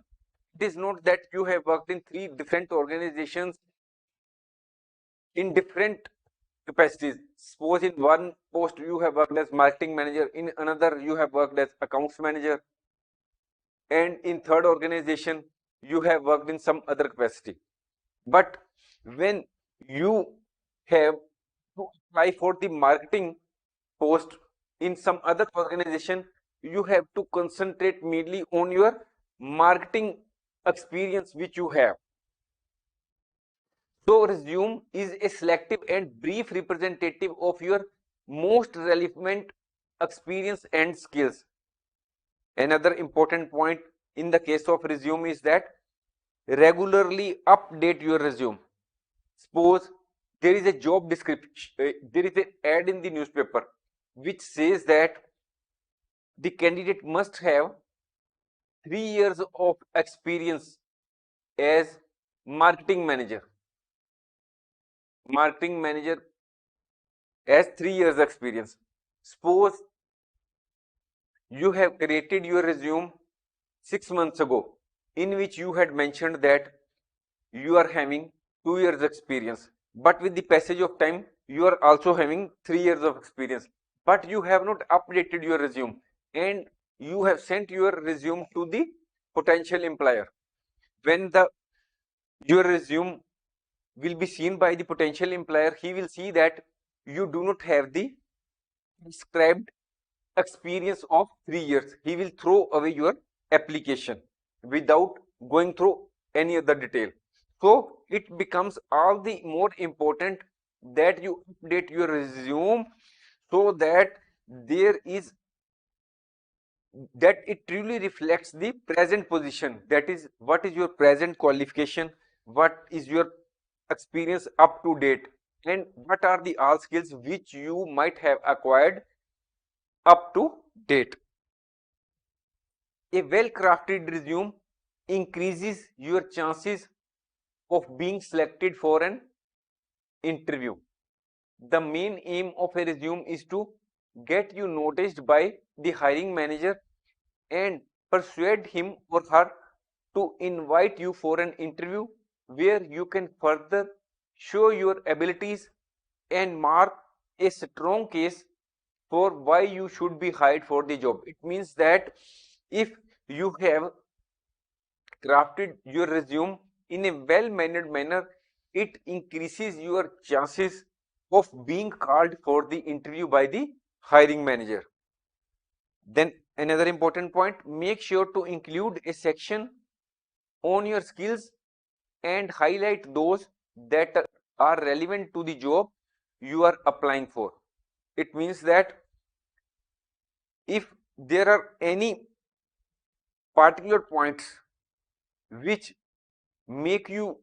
It is not that you have worked in 3 different organizations in different capacities. Suppose in one post you have worked as marketing manager, in another you have worked as accounts manager, and in third organization you have worked in some other capacity. But when you have to apply for the marketing post in some other organization, you have to concentrate mainly on your marketing experience which you have. So resume is a selective and brief representative of your most relevant experience and skills. Another important point in the case of resume is that regularly update your resume. Suppose there is a job description, there is an ad in the newspaper which says that the candidate must have 3 years of experience as marketing manager. Marketing manager has 3 years experience. Suppose you have created your resume 6 months ago, in which you had mentioned that you are having 2 years experience, but with the passage of time you are also having 3 years of experience, but you have not updated your resume and you have sent your resume to the potential employer. When the your resume will be seen by the potential employer, he will see that you do not have the prescribed experience of 3 years. He will throw away your application without going through any other detail. So it becomes all the more important that you update your resume, so that there is that it truly reflects the present position. That is, what is your present qualification, what is your experience up to date, and what are the all skills which you might have acquired up to date. A well-crafted resume increases your chances of being selected for an interview. The main aim of a resume is to get you noticed by the hiring manager and persuade him or her to invite you for an interview, where you can further show your abilities and mark a strong case for why you should be hired for the job. It means that if you have crafted your resume in a well-mannered manner, it increases your chances of being called for the interview by the hiring manager. Then another important point, make sure to include a section on your skills and highlight those that are relevant to the job you are applying for. It means that if there are any particular points which make you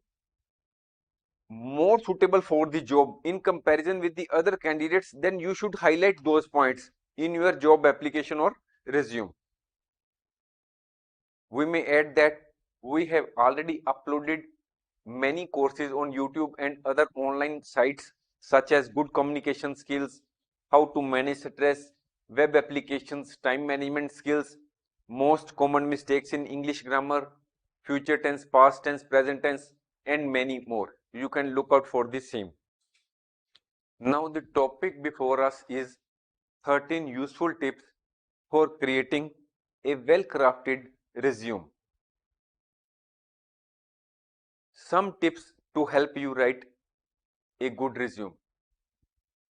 more suitable for the job in comparison with the other candidates, then you should highlight those points in your job application or resume. We may add that we have already uploaded many courses on YouTube and other online sites, such as good communication skills, how to manage stress, web applications, time management skills, most common mistakes in English grammar, future tense, past tense, present tense, and many more. You can look out for the same. Now the topic before us is 13 useful tips for creating a well-crafted resume. Some tips to help you write a good resume.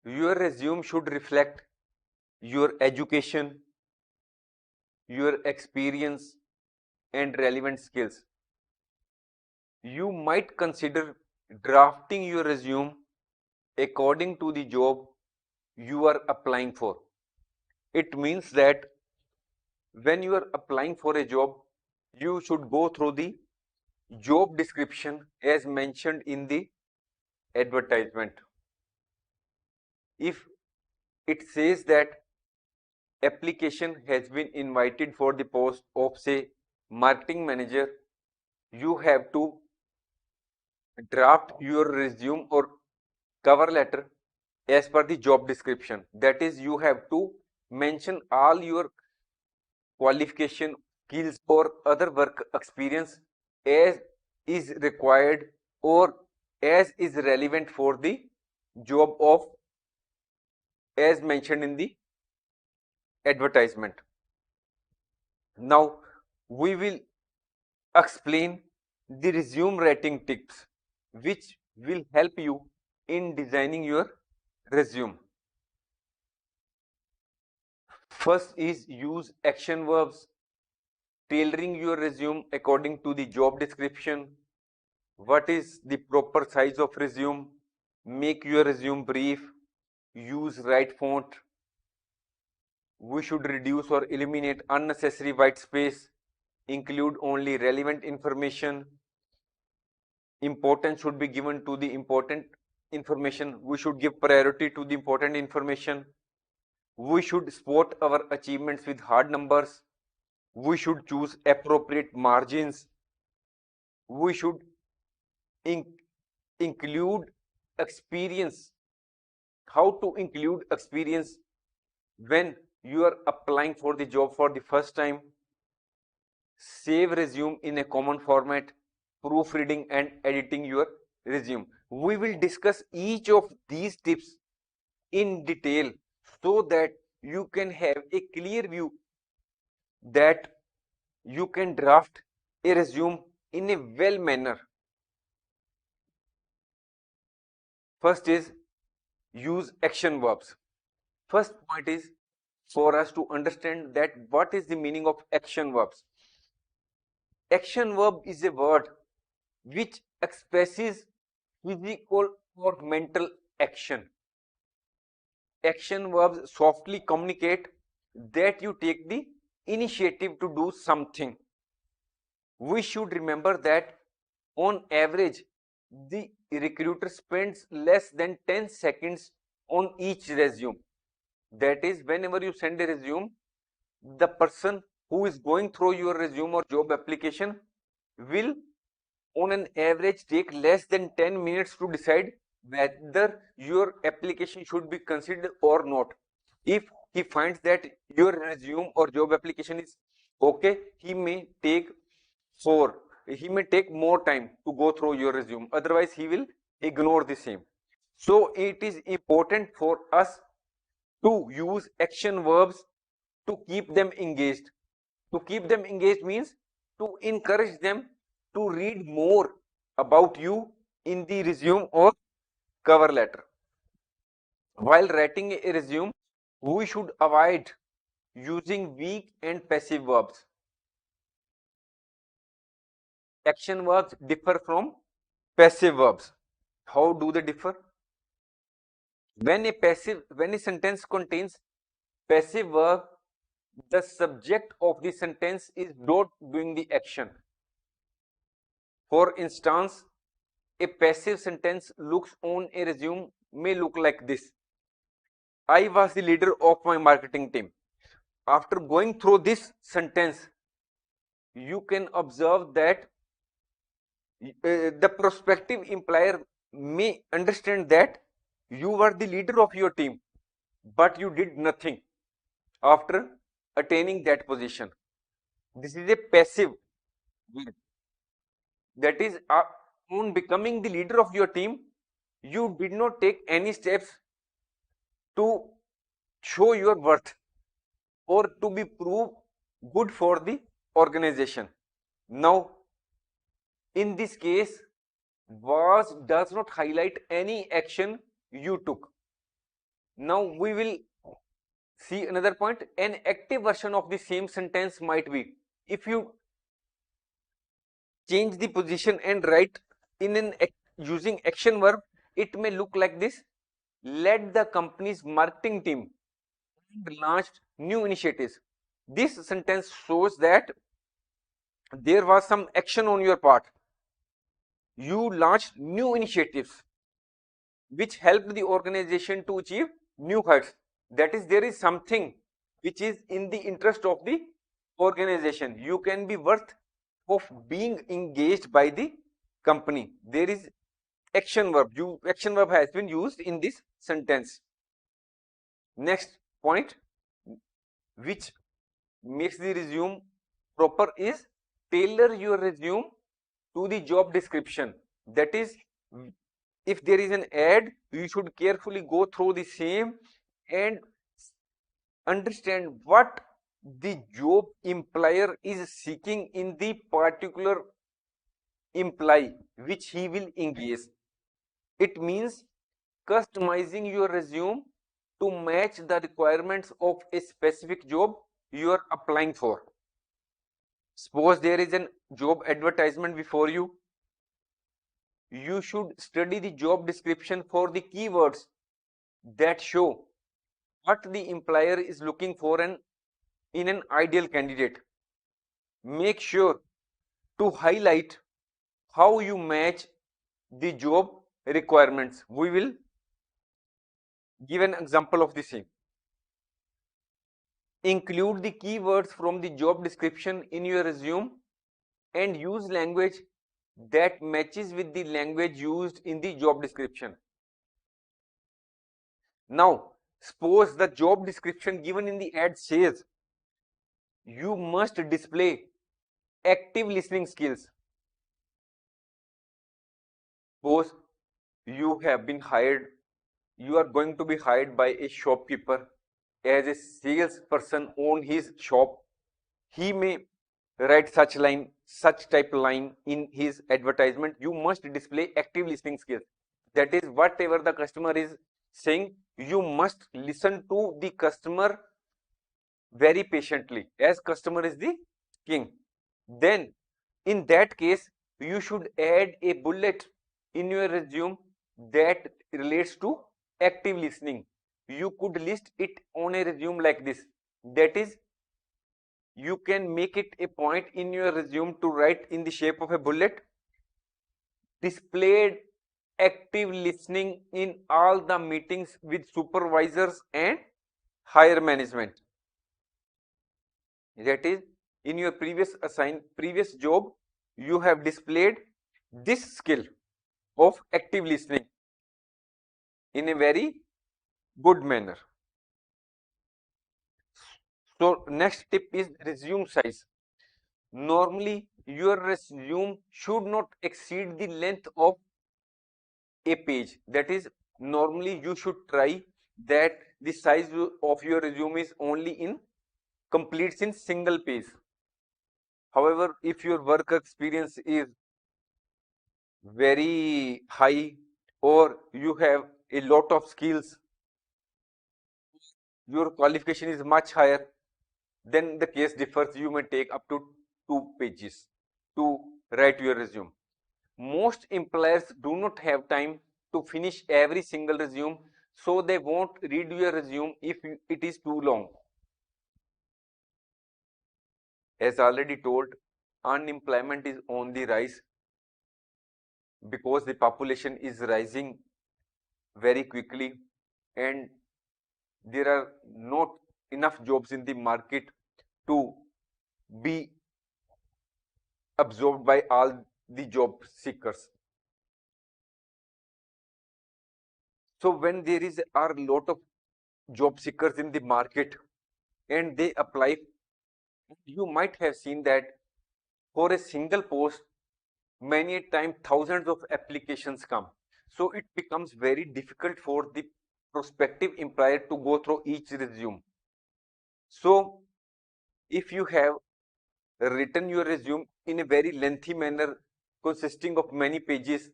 Your resume should reflect your education, your experience, and relevant skills. You might consider drafting your resume according to the job you are applying for. It means that when you are applying for a job, you should go through the job description as mentioned in the advertisement. If it says that application has been invited for the post of, say, marketing manager, you have to draft your resume or cover letter as per the job description. That is, you have to mention all your qualification, skills, or other work experience as is required or as is relevant for the job of as mentioned in the advertisement. Now we will explain the resume writing tips which will help you in designing your resume. First is use action verbs, tailoring your resume according to the job description. What is the proper size of resume? Make your resume brief. Use right font. We should reduce or eliminate unnecessary white space. Include only relevant information. Importance should be given to the important information. We should give priority to the important information. We should support our achievements with hard numbers. We should choose appropriate margins. We should include experience. How to include experience when you are applying for the job for the first time? Save resume in a common format, proofreading and editing your resume. We will discuss each of these tips in detail so that you can have a clear view that you can draft a resume in a well manner. First is use action verbs. First point is for us to understand that what is the meaning of action verbs. Action verb is a word which expresses physical or mental action. Action verbs softly communicate that you take the initiative to do something. We should remember that on average, the recruiter spends less than 10 seconds on each resume. That is, whenever you send a resume, the person who is going through your resume or job application will on an average take less than 10 minutes to decide whether your application should be considered or not. If he finds that your resume or job application is okay, he may take more time to go through your resume, otherwise he will ignore the same. So it is important for us to use action verbs to keep them engaged. To keep them engaged means to encourage them to read more about you in the resume or cover letter. While writing a resume, we should avoid using weak and passive verbs. Action verbs differ from passive verbs. How do they differ? When a sentence contains passive verb, the subject of the sentence is not doing the action. For instance, a passive sentence looks on a resume may look like this. I was the leader of my marketing team. After going through this sentence, you can observe that the prospective employer may understand that you were the leader of your team, but you did nothing after attaining that position. This is a passive word. That is, on becoming the leader of your team, you did not take any steps to show your worth or to be proved good for the organization. Now, in this case, does not highlight any action you took. Now we will see another point. An active version of the same sentence might be, if you change the position and write in an using action verb, it may look like this: led the company's marketing team and launched new initiatives. This sentence shows that there was some action on your part. You launched new initiatives which helped the organization to achieve new heights. That is, there is something which is in the interest of the organization. You can be worth of being engaged by the company. There is action verb. Action verb has been used in this sentence. Next point, which makes the resume proper, is tailor your resume to the job description. That is, if there is an ad, you should carefully go through the same and understand what the job employer is seeking in the particular employee which he will engage. It means customizing your resume to match the requirements of a specific job you are applying for. Suppose there is a job advertisement before you. You should study the job description for the keywords that show what the employer is looking for in an ideal candidate. Make sure to highlight how you match the job requirements. We will give an example of the same. Include the keywords from the job description in your resume and use language that matches with the language used in the job description. Now, suppose the job description given in the ad says you must display active listening skills. Suppose you have been hired, you are going to be hired by a shopkeeper as a salesperson on his shop. He may write such type line in his advertisement: you must display active listening skills. That is, whatever the customer is saying, you must listen to the customer very patiently, as customer is the king. Then in that case, you should add a bullet in your resume that relates to active listening. You could list it on a resume like this. That is, you can make it a point in your resume to write in the shape of a bullet: displayed active listening in all the meetings with supervisors and higher management. That is, in your previous job, you have displayed this skill of active listening in a very good manner. So next tip is resume size. Normally, your resume should not exceed the length of a page. That is, normally you should try that the size of your resume is only in completes in single page. However, if your work experience is very high or you have a lot of skills, your qualification is much higher, then the case differs. You may take up to 2 pages to write your resume. Most employers do not have time to finish every single resume, so they won't read your resume if it is too long. As already told, unemployment is on the rise because the population is rising very quickly and there are not enough jobs in the market to be absorbed by all the job seekers. So when there are a lot of job seekers in the market and they apply, you might have seen that for a single post, many a time thousands of applications come. So it becomes very difficult for the prospective employer to go through each resume. So if you have written your resume in a very lengthy manner consisting of many pages,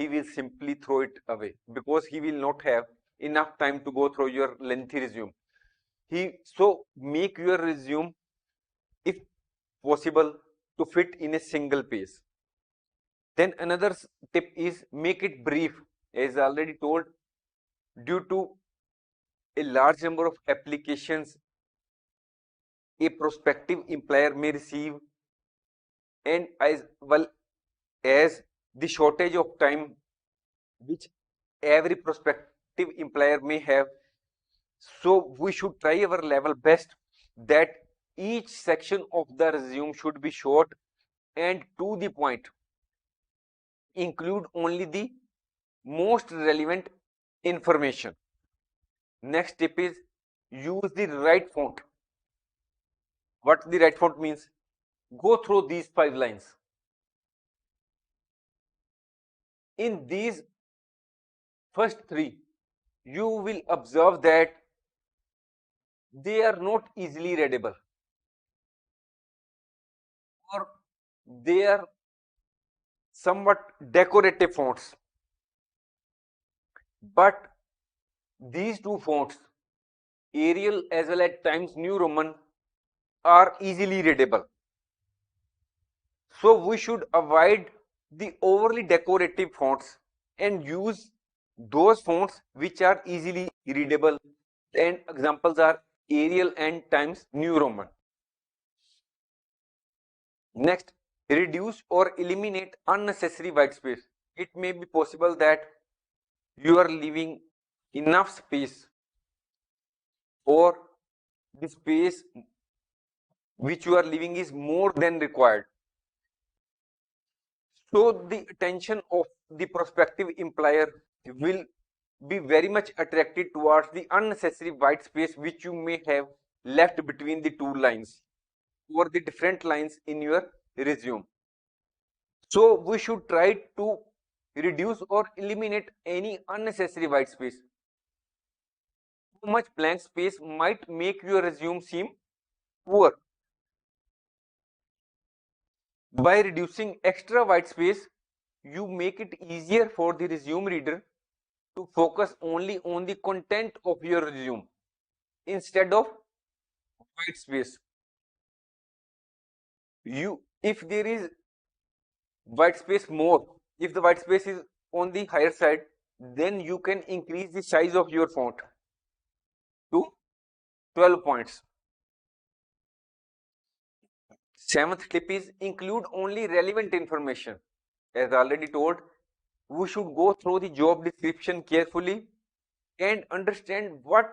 he will simply throw it away because he will not have enough time to go through your lengthy resume. So make your resume, if possible, to fit in a single page. Then another tip is make it brief. As already told, due to a large number of applications a prospective employer may receive, and as well as the shortage of time which every prospective employer may have, so we should try our level best that each section of the resume should be short and to the point. Include only the most relevant information. Next tip is use the right font. What the right font means? Go through these 5 lines. In these first 3, you will observe that they are not easily readable, or they are somewhat decorative fonts. But these 2 fonts, Arial as well as Times New Roman, are easily readable. So we should avoid the overly decorative fonts and use those fonts which are easily readable, and examples are Arial and Times New Roman. Next, reduce or eliminate unnecessary white space. It may be possible that you are leaving enough space, or the space which you are leaving is more than required. So the attention of the prospective employer will be very much attracted towards the unnecessary white space which you may have left between the 2 lines or the different lines in your resume. So we should try to reduce or eliminate any unnecessary white space. Too much blank space might make your resume seem poor. By reducing extra white space, you make it easier for the resume reader to focus only on the content of your resume instead of white space. If there is white space more, if the white space is on the higher side, then you can increase the size of your font to 12 points. 7th tip is include only relevant information. As already told, we should go through the job description carefully and understand what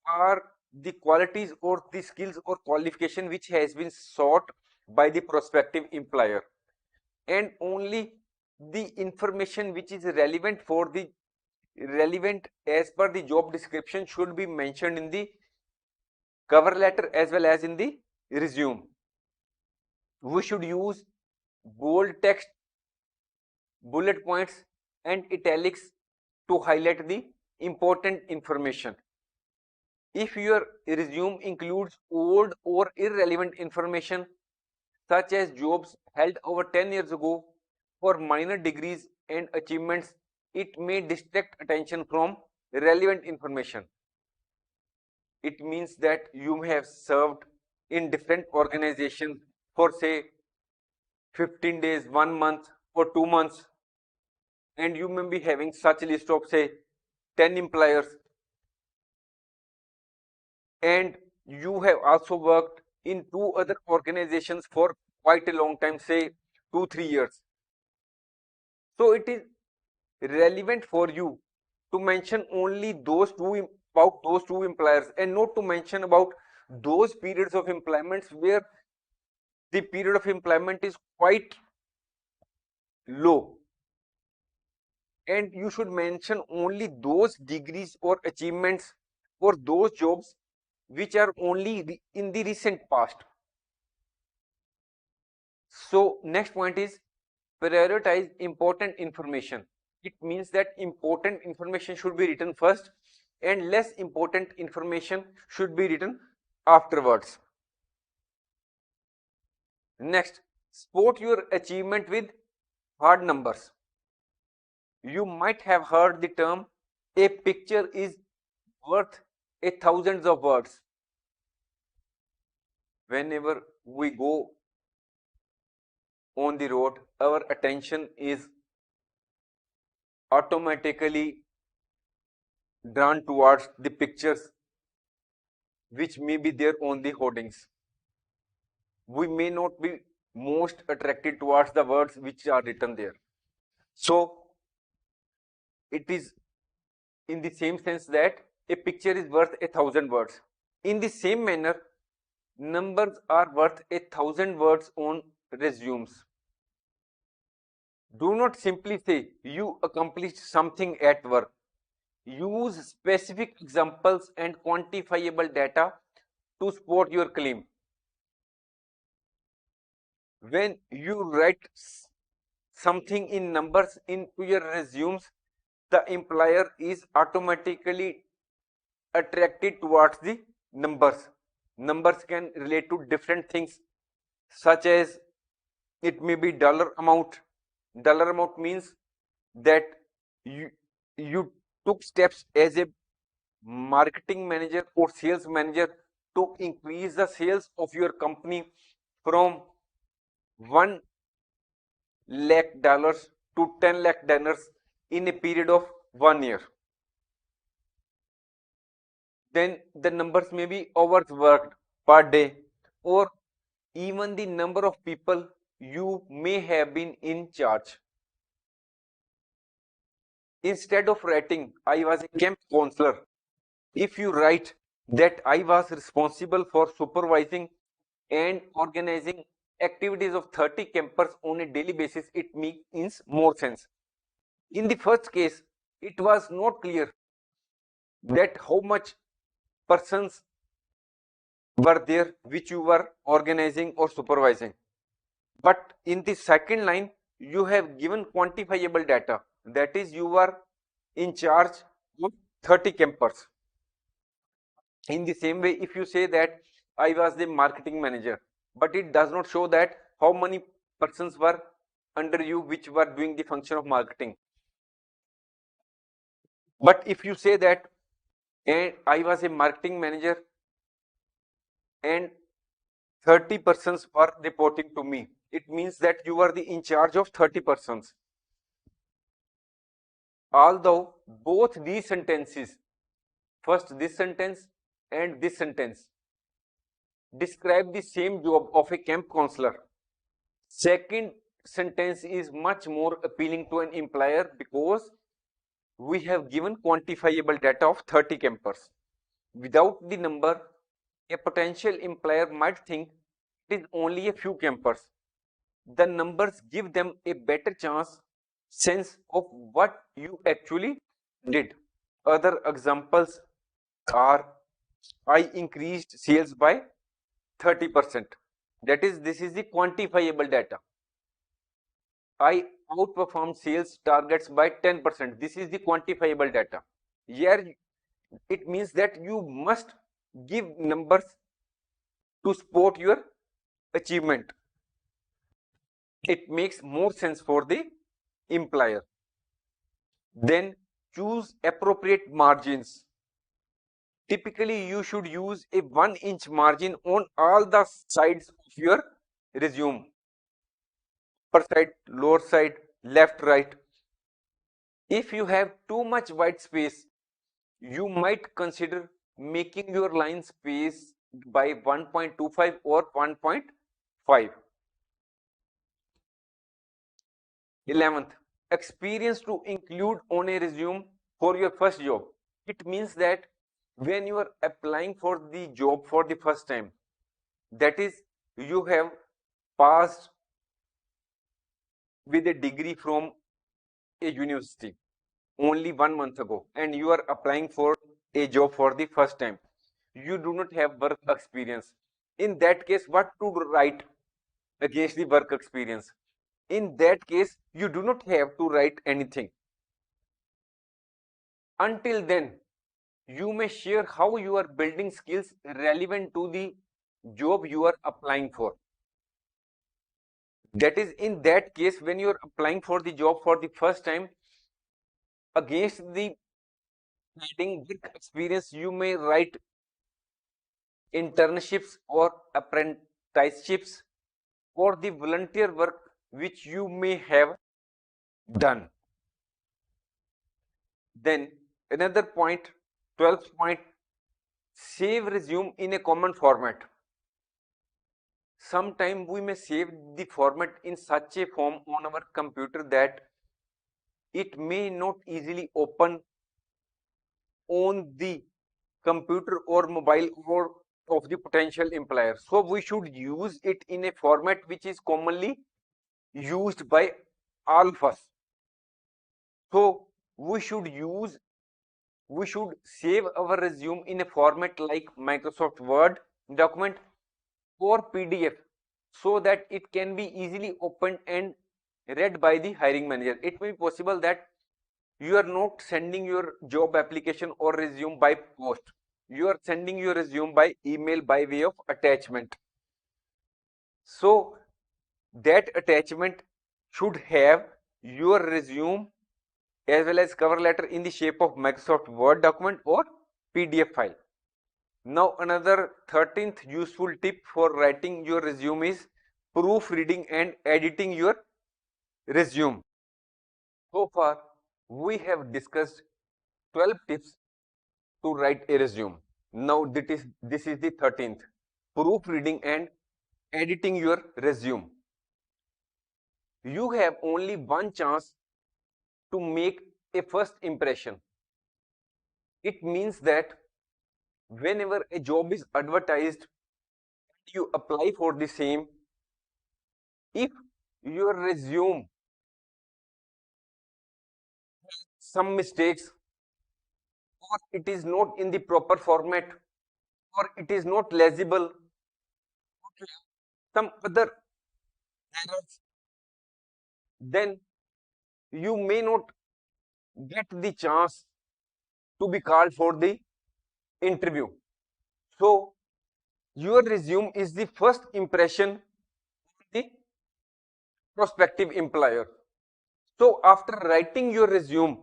are the qualities or the skills or qualification which has been sought by the prospective employer, and only the information which is relevant as per the job description should be mentioned in the cover letter as well as in the resume. We should use bold text, bullet points and italics to highlight the important information. If your resume includes old or irrelevant information such as jobs held over 10 years ago or minor degrees and achievements, it may distract attention from relevant information. It means that you have served in different organizations for say 15 days, 1 month or 2 months, and you may be having such a list of say 10 employers, and you have also worked in 2 other organizations for quite a long time, say 2-3 years. So it is relevant for you to mention only those two employers and not to mention about those periods of employments where the period of employment is quite low, and you should mention only those degrees or achievements or those jobs which are only in the recent past. So next point is prioritize important information. It means that important information should be written first and less important information should be written afterwards. Next, support your achievement with hard numbers. You might have heard the term, a picture is worth a thousands of words. Whenever we go on the road, our attention is automatically drawn towards the pictures which may be there on the hoardings. We may not be most attracted towards the words which are written there. So it is in the same sense that a picture is worth a thousand words. In the same manner, numbers are worth a thousand words on resumes. Do not simply say you accomplished something at work. Use specific examples and quantifiable data to support your claim. When you write something in numbers into your resumes, the employer is automatically attracted towards the numbers. Numbers can relate to different things, such as it may be dollar amount. Dollar amount means that you took steps as a marketing manager or sales manager to increase the sales of your company from 1 lakh dollars to 10 lakh dollars in a period of 1 year. Then the numbers may be hours worked per day, or even the number of people you may have been in charge. Instead of writing, I was a camp counselor, if you write that I was responsible for supervising and organizing activities of 30 campers on a daily basis, it makes more sense. In the first case, it was not clear that how much persons were there which you were organizing or supervising. But in the second line, you have given quantifiable data. That is, you were in charge of 30 campers. In the same way, if you say that I was the marketing manager, but it does not show that how many persons were under you which were doing the function of marketing. But if you say that and I was a marketing manager and 30 persons were reporting to me, it means that you were the in charge of 30 persons. Although both these sentences, first this sentence and this sentence, describe the same job of a camp counselor, second sentence is much more appealing to an employer because we have given quantifiable data of 30 campers. Without the number, a potential employer might think it is only a few campers. The numbers give them a better sense of what you actually did. Other examples are I increased sales by 30%. That is, this is the quantifiable data. I outperformed sales targets by 10%. This is the quantifiable data. Here it means that you must give numbers to support your achievement. It makes more sense for the employer. Then choose appropriate margins. Typically, you should use a 1-inch margin on all the sides of your resume. Upper side, lower side, left, right. If you have too much white space, you might consider making your line space by 1.25 or 1.5. 11th, experience to include on a resume for your first job. It means that when you are applying for the job for the first time, that is, you have passed with a degree from a university only 1 month ago and you are applying for a job for the first time, you do not have work experience. In that case, what to write against the work experience? In that case, you do not have to write anything. Until then, you may share how you are building skills relevant to the job you are applying for. That is, in that case, when you are applying for the job for the first time, Against the adding work experience, you may write internships or apprenticeships or the volunteer work which you may have done. Then another point, 12th point, save resume in a common format. Sometime we may save the format in such a form on our computer that it may not easily open on the computer or mobile or of the potential employer. So we should use it in a format which is commonly used by all of us. So we should save our resume in a format like Microsoft Word document or PDF so that it can be easily opened and read by the hiring manager. It may be possible that you are not sending your job application or resume by post. You are sending your resume by email by way of attachment. So that attachment should have your resume as well as cover letter in the shape of Microsoft Word document or PDF file. Now another 13th useful tip for writing your resume is proofreading and editing your resume. So far we have discussed 12 tips to write a resume. Now this is the 13th, proofreading and editing your resume. You have only one chance to make a first impression. It means that whenever a job is advertised, you apply for the same. If your resume has some mistakes, or it is not in the proper format, or it is not legible, or some other errors, then you may not get the chance to be called for the interview. So your resume is the first impression of the prospective employer. So after writing your resume,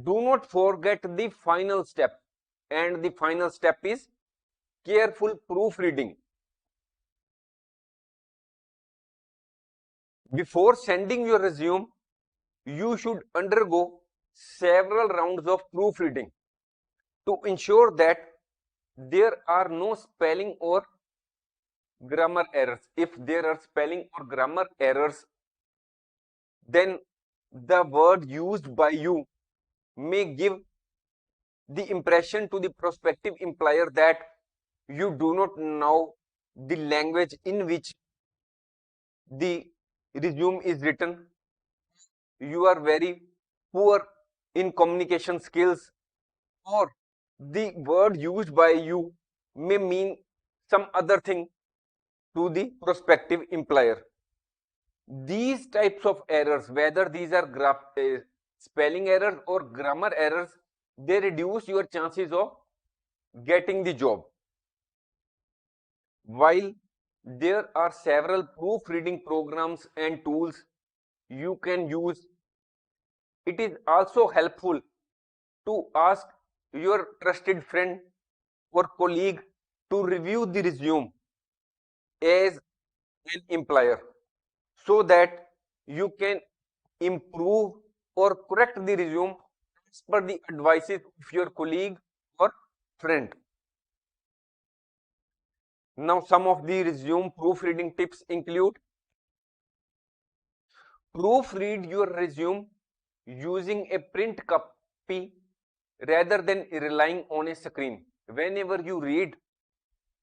do not forget the final step, and the final step is careful proofreading. Before sending your resume, you should undergo several rounds of proofreading to ensure that there are no spelling or grammar errors. If there are spelling or grammar errors, then the word used by you may give the impression to the prospective employer that you do not know the language in which the resume is written, you are very poor in communication skills, or the word used by you may mean some other thing to the prospective employer. These types of errors, whether these are spelling errors or grammar errors, they reduce your chances of getting the job. While there are several proofreading programs and tools you can use, it is also helpful to ask your trusted friend or colleague to review the resume as an employer so that you can improve or correct the resume as per the advices of your colleague or friend. Now some of the resume proofreading tips include: proofread your resume using a print copy rather than relying on a screen. Whenever you read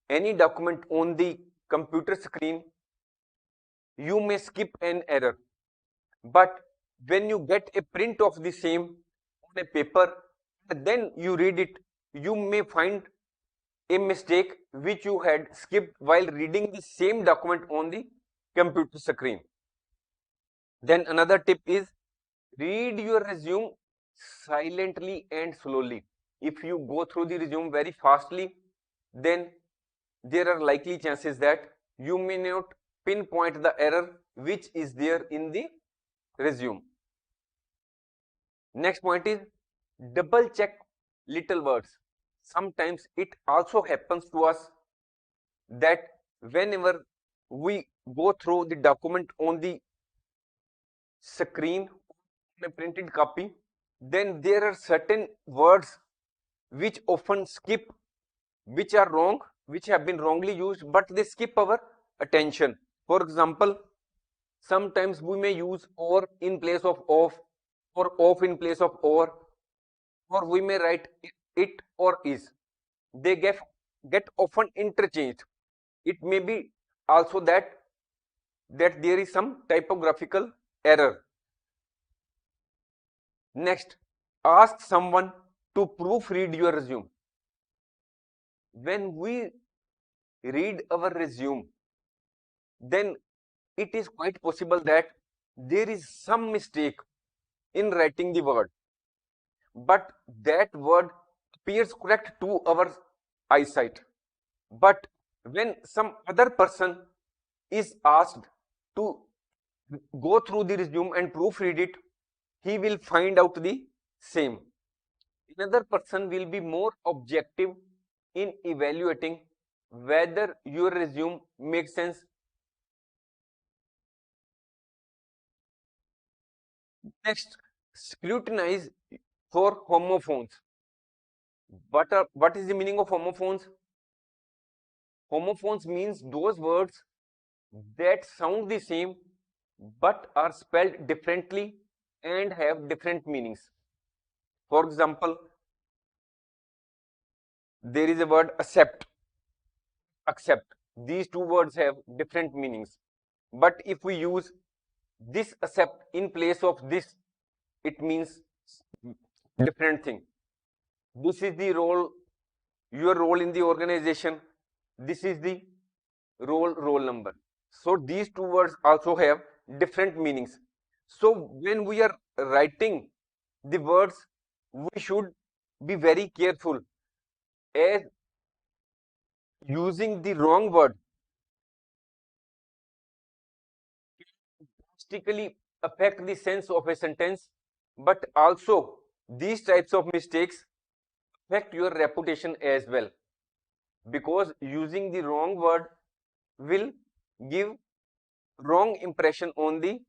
any document on the computer screen, you may skip an error. But when you get a print of the same on a paper, and then you read it, you may find a mistake which you had skipped while reading the same document on the computer screen. Then another tip is read your resume silently and slowly. If you go through the resume very fastly, then there are likely chances that you may not pinpoint the error which is there in the resume. Next point is double check little words. Sometimes it also happens to us that whenever we go through the document on the screen, on a printed copy, then there are certain words which often skip, which are wrong, which have been wrongly used, but they skip our attention. For example, sometimes we may use or in place of of, or of in place of or we may write it or is. They get often interchanged. It may be also that there is some typographical error. Next, ask someone to proofread your resume. When we read our resume, then it is quite possible that there is some mistake in writing the word, but that word appears correct to our eyesight. But when some other person is asked to go through the resume and proofread it, he will find out the same. Another person will be more objective in evaluating whether your resume makes sense. Next, scrutinize for homophones. What is the meaning of homophones? Homophones means those words that sound the same but are spelled differently and have different meanings. For example, there is a word accept. These two words have different meanings. But if we use this accept in place of this, it means different thing. This is the role, your role in the organization. This is the roll number. So these two words also have different meanings. So when we are writing the words, we should be very careful, as using the wrong word drastically affect the sense of a sentence, but also these types of mistakes affect your reputation as well, because using the wrong word will give wrong impression on the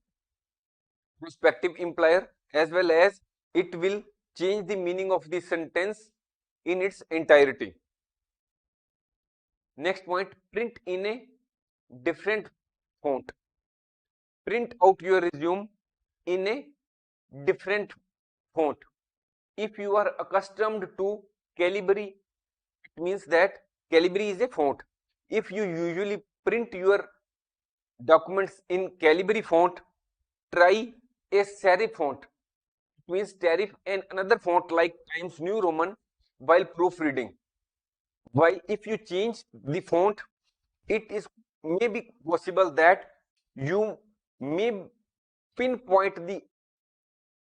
prospective employer, as well as it will change the meaning of the sentence in its entirety. Next point, print in a different font. Print out your resume in a different font. If you are accustomed to Calibri, it means that Calibri is a font. If you usually print your documents in Calibri font, try a serif font. It means serif and another font like Times New Roman while proofreading. While if you change the font, it is maybe possible that you may pinpoint the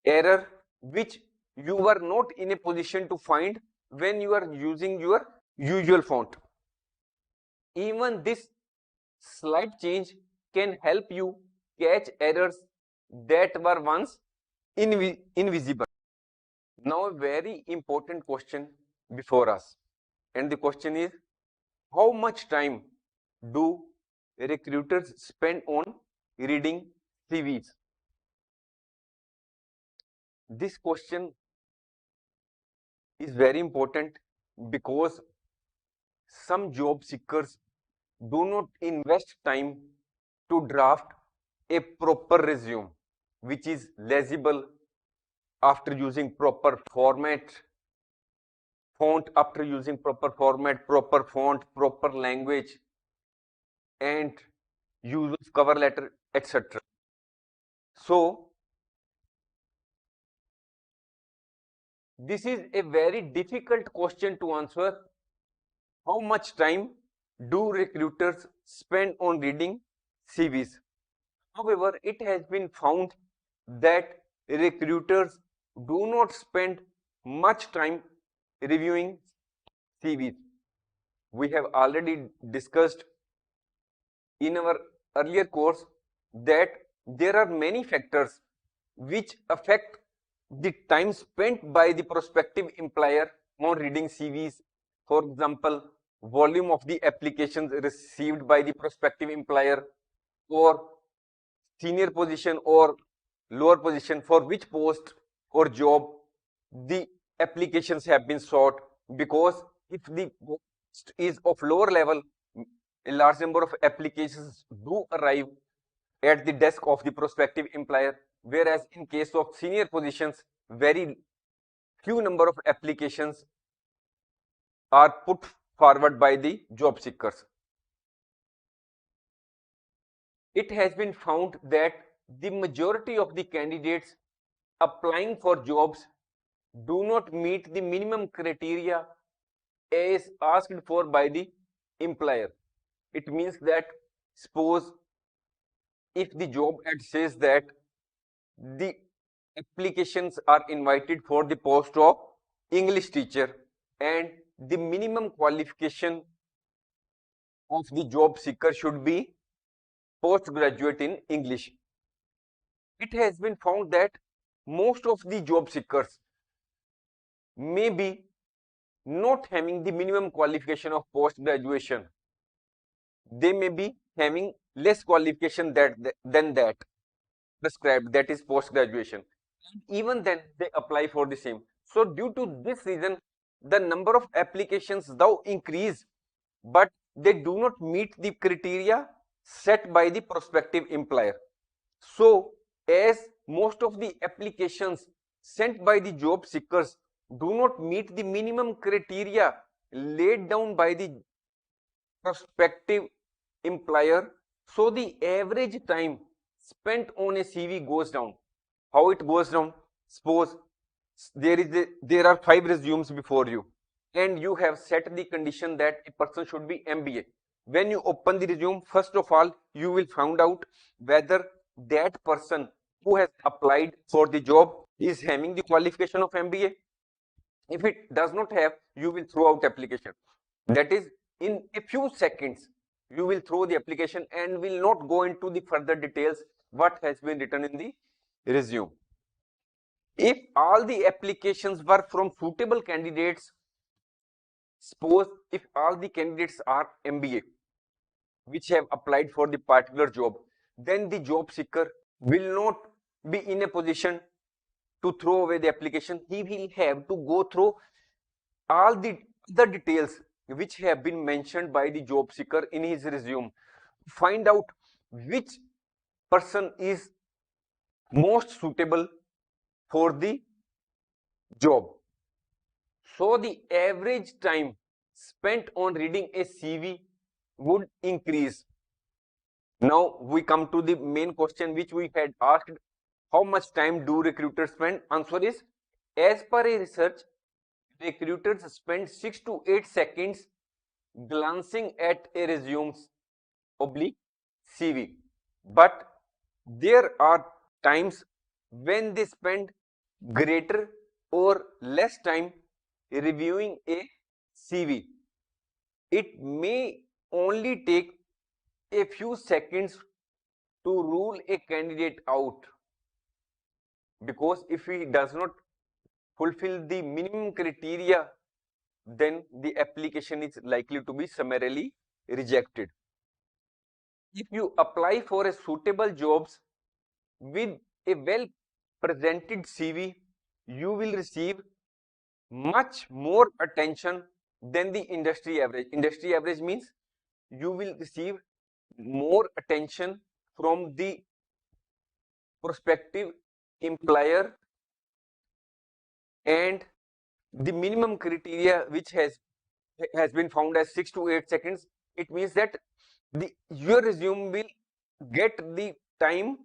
error which you were not in a position to find when you are using your usual font. Even this slight change can help you catch errors that were once invisible. Now, a very important question before us, and the question is, how much time do recruiters spend on reading CVs? This question is very important because some job seekers do not invest time to draft a proper resume which is legible, after using proper format, after using proper format, proper font, proper language, and use of cover letter, etc. So this is a very difficult question to answer. How much time do recruiters spend on reading CVs? However, it has been found that recruiters do not spend much time reviewing CVs. We have already discussed in our earlier course that there are many factors which affect the time spent by the prospective employer on reading CVs, for example, volume of the applications received by the prospective employer, or senior position or lower position, for which post or job the applications have been sought. Because if the post is of lower level, a large number of applications do arrive at the desk of the prospective employer, whereas in case of senior positions, very few number of applications are put forward by the job seekers. It has been found that the majority of the candidates applying for jobs do not meet the minimum criteria as asked for by the employer. It means that, suppose if the job ad says that the applications are invited for the post of English teacher, and the minimum qualification of the job seeker should be postgraduate in English. It has been found that most of the job seekers may be not having the minimum qualification of post graduation. They may be having less qualification than that prescribed, that is post graduation. Even then they apply for the same. So due to this reason, the number of applications though increase, but they do not meet the criteria set by the prospective employer. So as most of the applications sent by the job seekers do not meet the minimum criteria laid down by the prospective employer, so the average time spent on a CV goes down. How it goes down? Suppose there are 5 resumes before you, and you have set the condition that a person should be MBA. When you open the resume, first of all, you will find out whether that person who has applied for the job is having the qualification of MBA. If it does not have, you will throw out application. That is, in a few seconds, you will throw the application and will not go into the further details what has been written in the resume. If all the applications were from suitable candidates, suppose if all the candidates are MBA which have applied for the particular job, then the job seeker will not be in a position to throw away the application. He will have to go through all the other details which have been mentioned by the job seeker in his resume, find out which person is most suitable for the job. So the average time spent on reading a CV would increase. Now we come to the main question which we had asked: how much time do recruiters spend? Answer is, as per a research, recruiters spend 6 to 8 seconds glancing at a resumes oblique CV. But there are times when they spend greater or less time reviewing a CV. It may only take a few seconds to rule a candidate out, because if he does not fulfill the minimum criteria, then the application is likely to be summarily rejected. If you apply for a suitable jobs with a well presented CV, you will receive much more attention than the industry average. Industry average means you will receive more attention from the prospective employer, and the minimum criteria which has been found as 6 to 8 seconds. It means that your resume will get the time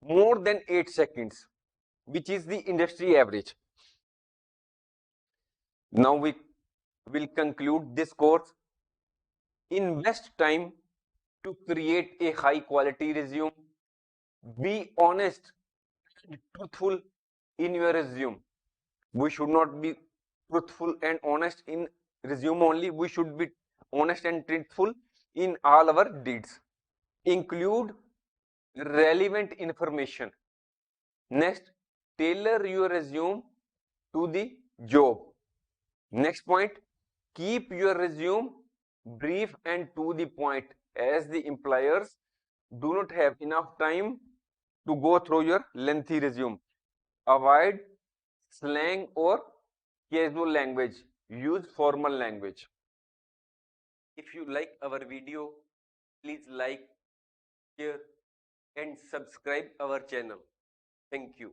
more than 8 seconds, which is the industry average. Now we will conclude this course. Invest time to create a high quality resume. Be honest and truthful in your resume. We should not be truthful and honest in resume only. We should be honest and truthful in all our deeds. Include relevant information. Next, tailor your resume to the job. Next point, keep your resume brief and to the point, as the employers do not have enough time to go through your lengthy resume. Avoid slang or casual language. Use formal language. If you like our video, please like, share and subscribe our channel. Thank you.